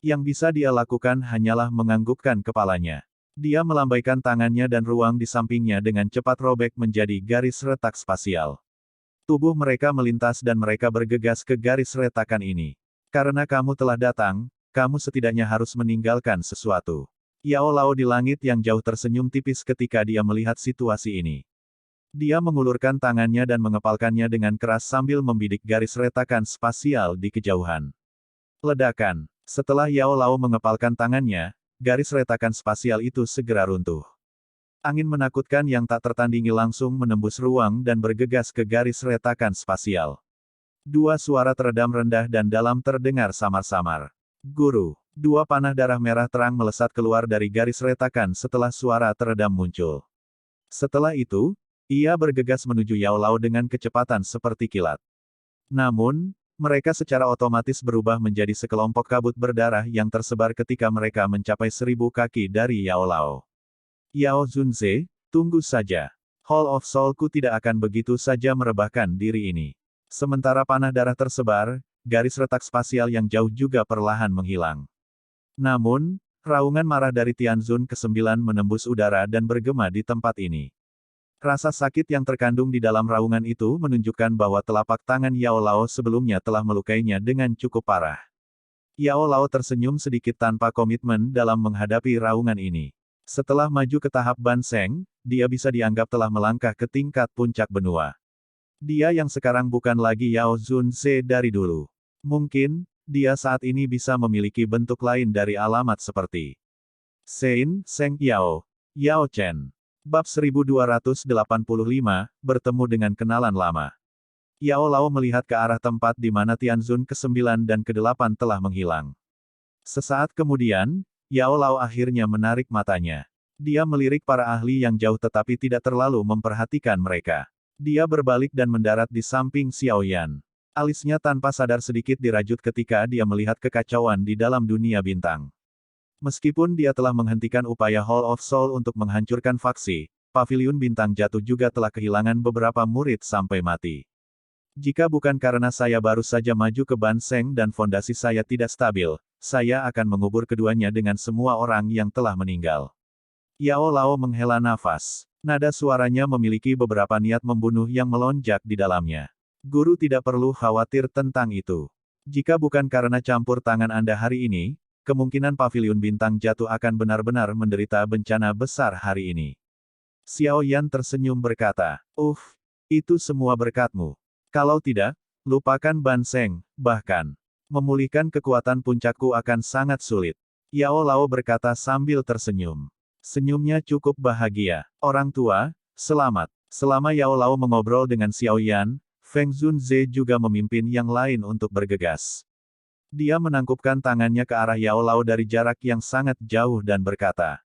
Yang bisa dia lakukan hanyalah menganggukkan kepalanya. Dia melambaikan tangannya dan ruang di sampingnya dengan cepat robek menjadi garis retak spasial. Tubuh mereka melintas dan mereka bergegas ke garis retakan ini. Karena kamu telah datang, kamu setidaknya harus meninggalkan sesuatu. Yao Lao di langit yang jauh tersenyum tipis ketika dia melihat situasi ini. Dia mengulurkan tangannya dan mengepalkannya dengan keras sambil membidik garis retakan spasial di kejauhan. Ledakan. Setelah Yao Lao mengepalkan tangannya, garis retakan spasial itu segera runtuh. Angin menakutkan yang tak tertandingi langsung menembus ruang dan bergegas ke garis retakan spasial. Dua suara teredam rendah dan dalam terdengar samar-samar. Guru. Dua panah darah merah terang melesat keluar dari garis retakan setelah suara teredam muncul. Setelah itu, ia bergegas menuju Yao Lao dengan kecepatan seperti kilat. Namun, mereka secara otomatis berubah menjadi sekelompok kabut berdarah yang tersebar ketika mereka mencapai 1000 kaki dari Yao Lao. Yao Zunze, tunggu saja. Hall of Soul-ku tidak akan begitu saja merebahkan diri ini. Sementara panah darah tersebar, garis retak spasial yang jauh juga perlahan menghilang. Namun, raungan marah dari Tianzun ke-9 menembus udara dan bergema di tempat ini. Rasa sakit yang terkandung di dalam raungan itu menunjukkan bahwa telapak tangan Yao Lao sebelumnya telah melukainya dengan cukup parah. Yao Lao tersenyum sedikit tanpa komitmen dalam menghadapi raungan ini. Setelah maju ke tahap Ban Seng, dia bisa dianggap telah melangkah ke tingkat puncak benua. Dia yang sekarang bukan lagi Yao Zunze dari dulu. Mungkin, dia saat ini bisa memiliki bentuk lain dari alamat seperti Sein Seng Yao. Yao Chen. Bab 1285, bertemu dengan kenalan lama. Yao Lao melihat ke arah tempat di mana Tianzun ke-9 dan ke-8 telah menghilang. Sesaat kemudian, Yao Lao akhirnya menarik matanya. Dia melirik para ahli yang jauh tetapi tidak terlalu memperhatikan mereka. Dia berbalik dan mendarat di samping Xiao Yan. Alisnya tanpa sadar sedikit dirajut ketika dia melihat kekacauan di dalam dunia bintang. Meskipun dia telah menghentikan upaya Hall of Soul untuk menghancurkan faksi, Paviliun Bintang Jatuh juga telah kehilangan beberapa murid sampai mati. Jika bukan karena saya baru saja maju ke Ban Seng dan fondasi saya tidak stabil, saya akan mengubur keduanya dengan semua orang yang telah meninggal. Yao Lao menghela nafas. Nada suaranya memiliki beberapa niat membunuh yang melonjak di dalamnya. Guru tidak perlu khawatir tentang itu. Jika bukan karena campur tangan Anda hari ini, kemungkinan Paviliun Bintang Jatuh akan benar-benar menderita bencana besar hari ini. Xiao Yan tersenyum berkata, itu semua berkatmu. Kalau tidak, lupakan Ban Seng, bahkan memulihkan kekuatan puncakku akan sangat sulit. Yao Lao berkata sambil tersenyum. Senyumnya cukup bahagia. Orang tua, selamat. Selama Yao Lao mengobrol dengan Xiao Yan, Feng Zunze juga memimpin yang lain untuk bergegas. Dia menangkupkan tangannya ke arah Yao Lao dari jarak yang sangat jauh dan berkata.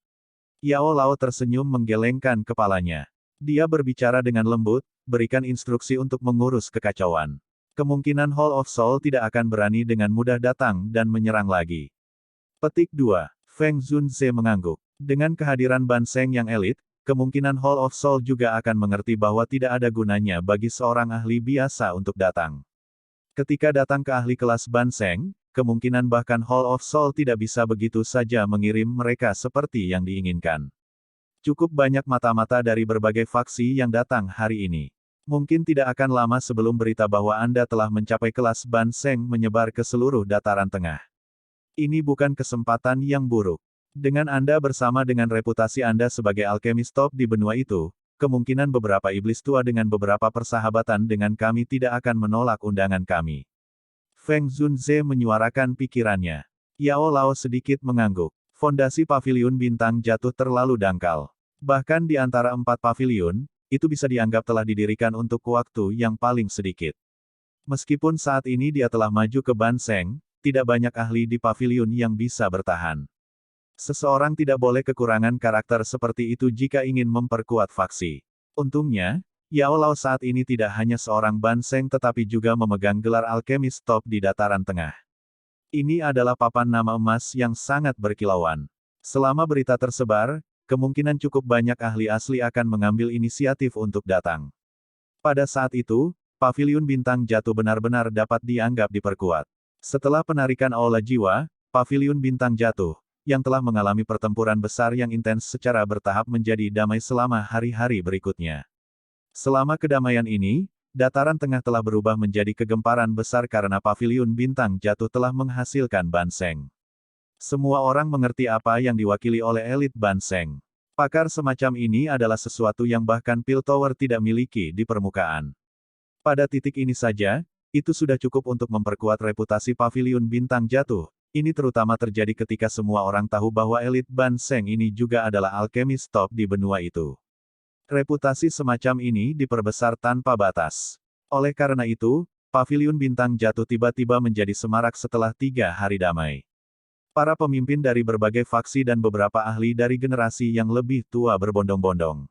Yao Lao tersenyum menggelengkan kepalanya. Dia berbicara dengan lembut, berikan instruksi untuk mengurus kekacauan. Kemungkinan Hall of Soul tidak akan berani dengan mudah datang dan menyerang lagi. Petik 2. Feng Zunze mengangguk. Dengan kehadiran Ban Seng yang elit, kemungkinan Hall of Soul juga akan mengerti bahwa tidak ada gunanya bagi seorang ahli biasa untuk datang. Ketika datang ke ahli kelas Ban Seng, kemungkinan bahkan Hall of Soul tidak bisa begitu saja mengirim mereka seperti yang diinginkan. Cukup banyak mata-mata dari berbagai faksi yang datang hari ini. Mungkin tidak akan lama sebelum berita bahwa Anda telah mencapai kelas Ban Seng menyebar ke seluruh dataran tengah. Ini bukan kesempatan yang buruk. Dengan Anda bersama dengan reputasi Anda sebagai alkemis top di benua itu, kemungkinan beberapa iblis tua dengan beberapa persahabatan dengan kami tidak akan menolak undangan kami. Feng Zunze menyuarakan pikirannya. Yao Lao sedikit mengangguk. Fondasi Paviliun Bintang Jatuh terlalu dangkal. Bahkan di antara 4 paviliun, itu bisa dianggap telah didirikan untuk waktu yang paling sedikit. Meskipun saat ini dia telah maju ke Ban Seng, tidak banyak ahli di paviliun yang bisa bertahan. Seseorang tidak boleh kekurangan karakter seperti itu jika ingin memperkuat faksi. Untungnya, Yao Lao saat ini tidak hanya seorang Ban Seng tetapi juga memegang gelar alkemis top di dataran tengah. Ini adalah papan nama emas yang sangat berkilauan. Selama berita tersebar, kemungkinan cukup banyak ahli asli akan mengambil inisiatif untuk datang. Pada saat itu, Paviliun Bintang Jatuh benar-benar dapat dianggap diperkuat. Setelah penarikan Aula Jiwa, Paviliun Bintang Jatuh, yang telah mengalami pertempuran besar yang intens secara bertahap menjadi damai selama hari-hari berikutnya. Selama kedamaian ini, dataran tengah telah berubah menjadi kegemparan besar karena Paviliun Bintang Jatuh telah menghasilkan Ban Seng. Semua orang mengerti apa yang diwakili oleh elit Ban Seng. Pakar semacam ini adalah sesuatu yang bahkan Piltover tidak miliki di permukaan. Pada titik ini saja, itu sudah cukup untuk memperkuat reputasi Paviliun Bintang Jatuh. Ini terutama terjadi ketika semua orang tahu bahwa elit Ban Seng ini juga adalah alkemis top di benua itu. Reputasi semacam ini diperbesar tanpa batas. Oleh karena itu, Paviliun Bintang Jatuh tiba-tiba menjadi semarak setelah 3 hari damai. Para pemimpin dari berbagai faksi dan beberapa ahli dari generasi yang lebih tua berbondong-bondong.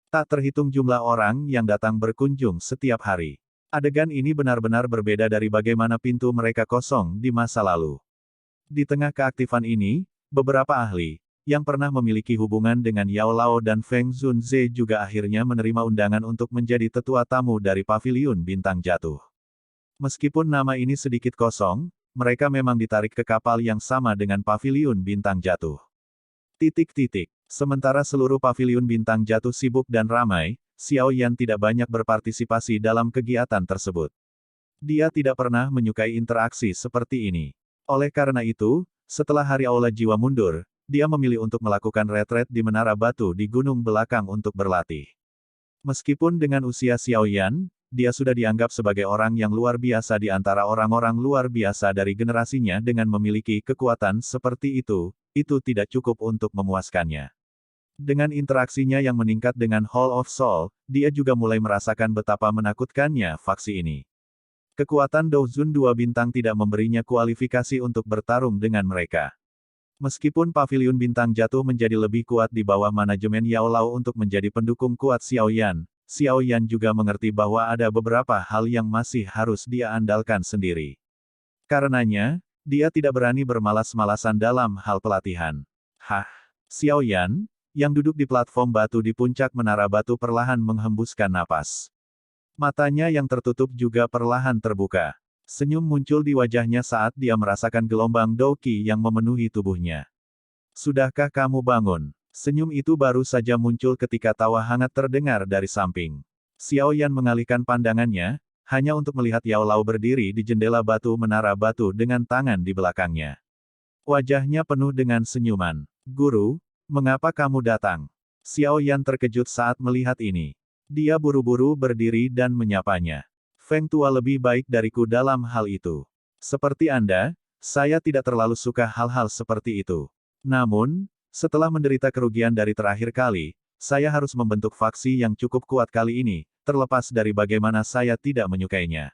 Tak terhitung jumlah orang yang datang berkunjung setiap hari. Adegan ini benar-benar berbeda dari bagaimana pintu mereka kosong di masa lalu. Di tengah keaktifan ini, beberapa ahli, yang pernah memiliki hubungan dengan Yao Lao dan Feng Zunze juga akhirnya menerima undangan untuk menjadi tetua tamu dari Paviliun Bintang Jatuh. Meskipun nama ini sedikit kosong, mereka memang ditarik ke kapal yang sama dengan Paviliun Bintang Jatuh. Sementara seluruh Paviliun Bintang Jatuh sibuk dan ramai, Xiao Yan tidak banyak berpartisipasi dalam kegiatan tersebut. Dia tidak pernah menyukai interaksi seperti ini. Oleh karena itu, setelah hari Aula Jiwa mundur, dia memilih untuk melakukan retret di Menara Batu di gunung belakang untuk berlatih. Meskipun dengan usia Xiao Yan, dia sudah dianggap sebagai orang yang luar biasa di antara orang-orang luar biasa dari generasinya dengan memiliki kekuatan seperti itu tidak cukup untuk memuaskannya. Dengan interaksinya yang meningkat dengan Hall of Soul, dia juga mulai merasakan betapa menakutkannya faksi ini. Kekuatan Douzun dua bintang tidak memberinya kualifikasi untuk bertarung dengan mereka. Meskipun Paviliun Bintang jatuh menjadi lebih kuat di bawah manajemen Yao Lao untuk menjadi pendukung kuat Xiao Yan juga mengerti bahwa ada beberapa hal yang masih harus dia andalkan sendiri. Karenanya, dia tidak berani bermalas-malasan dalam hal pelatihan. Hah? Xiao Yan, yang duduk di platform batu di puncak menara batu perlahan menghembuskan napas. Matanya yang tertutup juga perlahan terbuka. Senyum muncul di wajahnya saat dia merasakan gelombang Douqi yang memenuhi tubuhnya. Sudahkah kamu bangun? Senyum itu baru saja muncul ketika tawa hangat terdengar dari samping. Xiao Yan mengalihkan pandangannya, hanya untuk melihat Yao Lao berdiri di jendela batu menara batu dengan tangan di belakangnya. Wajahnya penuh dengan senyuman. Guru, mengapa kamu datang? Xiao Yan terkejut saat melihat ini. Dia buru-buru berdiri dan menyapanya. Feng Tua lebih baik dariku dalam hal itu. Seperti Anda, saya tidak terlalu suka hal-hal seperti itu. Namun, setelah menderita kerugian dari terakhir kali, saya harus membentuk faksi yang cukup kuat kali ini, terlepas dari bagaimana saya tidak menyukainya.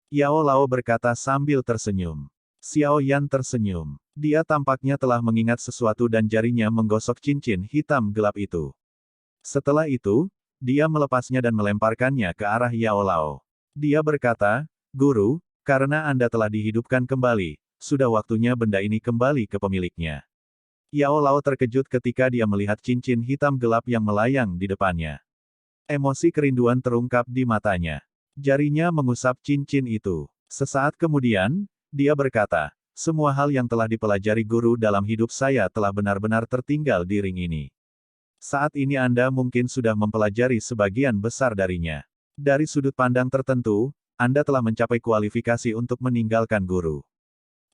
Yao Lao berkata sambil tersenyum. Xiao Yan tersenyum. Dia tampaknya telah mengingat sesuatu dan jarinya menggosok cincin hitam gelap itu. Setelah itu, dia melepasnya dan melemparkannya ke arah Yao Lao. Dia berkata, Guru, karena Anda telah dihidupkan kembali, sudah waktunya benda ini kembali ke pemiliknya. Yao Lao terkejut ketika dia melihat cincin hitam gelap yang melayang di depannya. Emosi kerinduan terungkap di matanya. Jarinya mengusap cincin itu. Sesaat kemudian, dia berkata, semua hal yang telah dipelajari guru dalam hidup saya telah benar-benar tertinggal di ring ini. Saat ini Anda mungkin sudah mempelajari sebagian besar darinya. Dari sudut pandang tertentu, Anda telah mencapai kualifikasi untuk meninggalkan guru.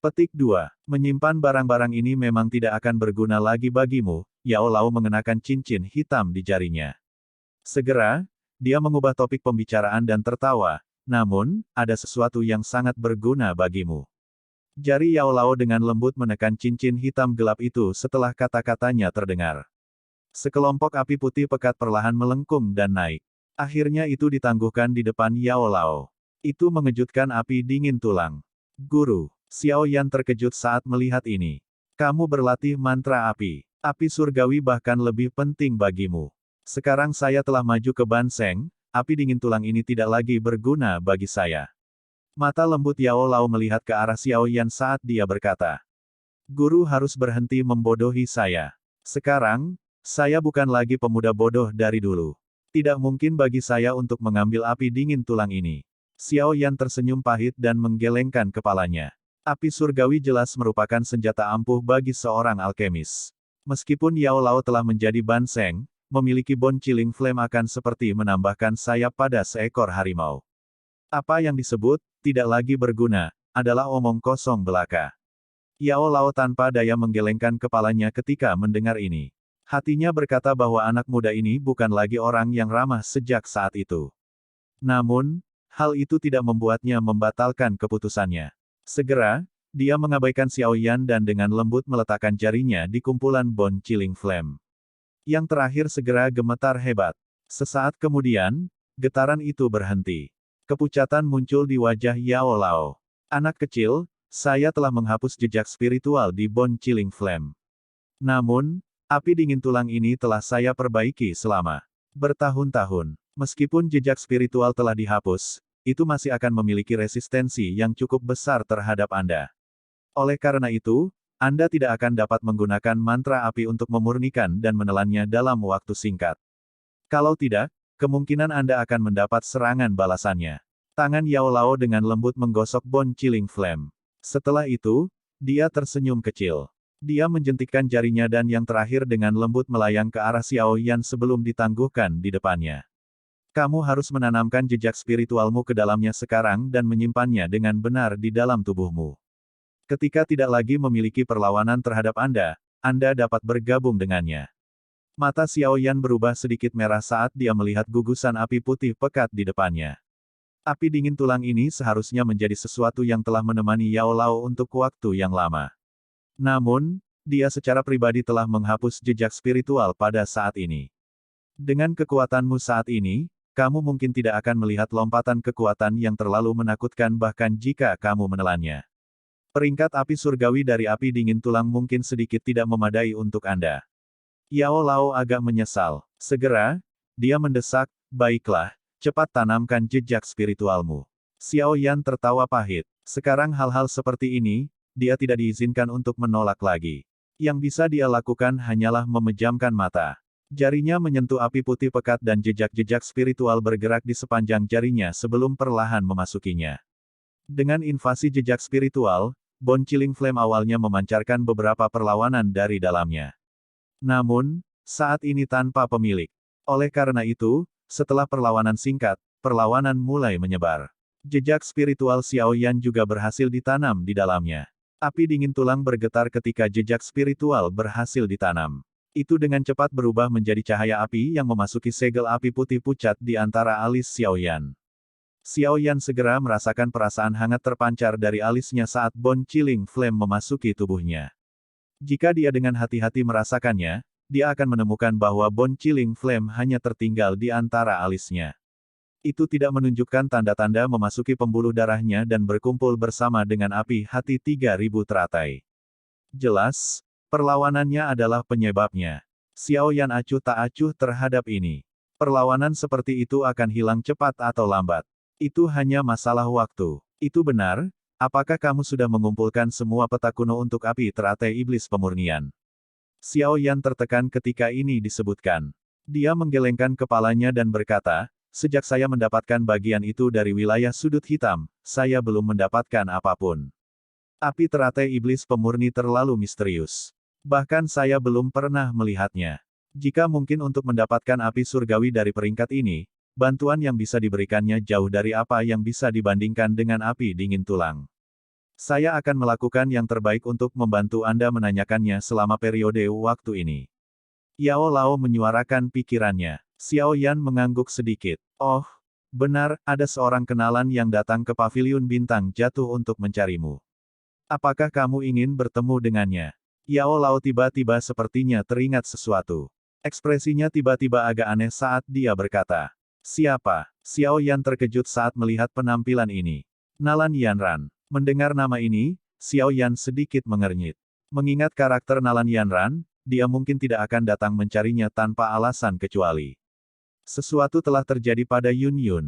Petik 2. Menyimpan barang-barang ini memang tidak akan berguna lagi bagimu, Yao Lao mengenakan cincin hitam di jarinya. Segera, dia mengubah topik pembicaraan dan tertawa, namun, ada sesuatu yang sangat berguna bagimu. Jari Yao Lao dengan lembut menekan cincin hitam gelap itu setelah kata-katanya terdengar. Sekelompok api putih pekat perlahan melengkung dan naik. Akhirnya itu ditangguhkan di depan Yao Lao. Itu mengejutkan api dingin tulang. Guru, Xiao Yan terkejut saat melihat ini. Kamu berlatih mantra api. Api surgawi bahkan lebih penting bagimu. Sekarang saya telah maju ke Ban Seng, api dingin tulang ini tidak lagi berguna bagi saya. Mata lembut Yao Lao melihat ke arah Xiao Yan saat dia berkata. Guru harus berhenti membodohi saya. Sekarang, saya bukan lagi pemuda bodoh dari dulu. Tidak mungkin bagi saya untuk mengambil api dingin tulang ini. Xiao Yan tersenyum pahit dan menggelengkan kepalanya. Api surgawi jelas merupakan senjata ampuh bagi seorang alkemis. Meskipun Yao Lao telah menjadi Ban Seng, memiliki Bone Chilling Flame akan seperti menambahkan sayap pada seekor harimau. Apa yang disebut, tidak lagi berguna, adalah omong kosong belaka. Yao Lao tanpa daya menggelengkan kepalanya ketika mendengar ini. Hatinya berkata bahwa anak muda ini bukan lagi orang yang ramah sejak saat itu. Namun, hal itu tidak membuatnya membatalkan keputusannya. Segera, dia mengabaikan Xiao Yan dan dengan lembut meletakkan jarinya di kumpulan Bone Chilling Flame. Yang terakhir segera gemetar hebat. Sesaat kemudian, getaran itu berhenti. Kepucatan muncul di wajah Yao Lao. Anak kecil, saya telah menghapus jejak spiritual di Bone Chilling Flame. Namun, api dingin tulang ini telah saya perbaiki selama bertahun-tahun. Meskipun jejak spiritual telah dihapus, itu masih akan memiliki resistensi yang cukup besar terhadap Anda. Oleh karena itu, Anda tidak akan dapat menggunakan mantra api untuk memurnikan dan menelannya dalam waktu singkat. Kalau tidak, kemungkinan Anda akan mendapat serangan balasannya. Tangan Yao Lao dengan lembut menggosok Bone Chilling Flame. Setelah itu, dia tersenyum kecil. Dia menjentikkan jarinya dan yang terakhir dengan lembut melayang ke arah Xiao Yan sebelum ditangguhkan di depannya. Kamu harus menanamkan jejak spiritualmu ke dalamnya sekarang dan menyimpannya dengan benar di dalam tubuhmu. Ketika tidak lagi memiliki perlawanan terhadap Anda dapat bergabung dengannya. Mata Xiao Yan berubah sedikit merah saat dia melihat gugusan api putih pekat di depannya. Api dingin tulang ini seharusnya menjadi sesuatu yang telah menemani Yao Lao untuk waktu yang lama. Namun, Dia secara pribadi telah menghapus jejak spiritual pada saat ini. Dengan kekuatanmu saat ini, kamu mungkin tidak akan melihat lompatan kekuatan yang terlalu menakutkan bahkan jika kamu menelannya. Peringkat api surgawi dari api dingin tulang mungkin sedikit tidak memadai untuk Anda. Yao Lao agak menyesal. Segera, dia mendesak, baiklah, cepat tanamkan jejak spiritualmu. Xiao Yan tertawa pahit. Sekarang hal-hal seperti ini, dia tidak diizinkan untuk menolak lagi. Yang bisa dia lakukan hanyalah memejamkan mata. Jarinya menyentuh api putih pekat dan jejak-jejak spiritual bergerak di sepanjang jarinya sebelum perlahan memasukinya. Dengan invasi jejak spiritual, Bone Chilling Flame awalnya memancarkan beberapa perlawanan dari dalamnya. Namun, saat ini tanpa pemilik. Oleh karena itu, setelah perlawanan singkat, perlawanan mulai menyebar. Jejak spiritual Xiao Yan juga berhasil ditanam di dalamnya. Api dingin tulang bergetar ketika jejak spiritual berhasil ditanam. Itu dengan cepat berubah menjadi cahaya api yang memasuki segel api putih pucat di antara alis Xiao Yan. Xiao Yan segera merasakan perasaan hangat terpancar dari alisnya saat Bone Chilling Flame memasuki tubuhnya. Jika dia dengan hati-hati merasakannya, dia akan menemukan bahwa Bone Chilling Flame hanya tertinggal di antara alisnya. Itu tidak menunjukkan tanda-tanda memasuki pembuluh darahnya dan berkumpul bersama dengan api hati 3000 teratai. Jelas, perlawanannya adalah penyebabnya. Xiao Yan acuh tak acuh terhadap ini. Perlawanan seperti itu akan hilang cepat atau lambat. Itu hanya masalah waktu. Itu benar, apakah kamu sudah mengumpulkan semua peta kuno untuk api teratai iblis pemurnian? Xiao Yan tertekan ketika ini disebutkan. Dia menggelengkan kepalanya dan berkata, sejak saya mendapatkan bagian itu dari wilayah sudut hitam, saya belum mendapatkan apapun. Api teratai iblis pemurni terlalu misterius. Bahkan saya belum pernah melihatnya. Jika mungkin untuk mendapatkan api surgawi dari peringkat ini, bantuan yang bisa diberikannya jauh dari apa yang bisa dibandingkan dengan api dingin tulang. Saya akan melakukan yang terbaik untuk membantu Anda menanyakannya selama periode waktu ini. Yao Lao menyuarakan pikirannya. Xiao Yan mengangguk sedikit. Oh, benar, ada seorang kenalan yang datang ke paviliun bintang jatuh untuk mencarimu. Apakah kamu ingin bertemu dengannya? Yao Lao tiba-tiba sepertinya teringat sesuatu. Ekspresinya tiba-tiba agak aneh saat dia berkata. Siapa? Xiao Yan terkejut saat melihat penampilan ini. Nalan Yanran. Mendengar nama ini, Xiao Yan sedikit mengernyit. Mengingat karakter Nalan Yanran, dia mungkin tidak akan datang mencarinya tanpa alasan kecuali. Sesuatu telah terjadi pada Yun Yun.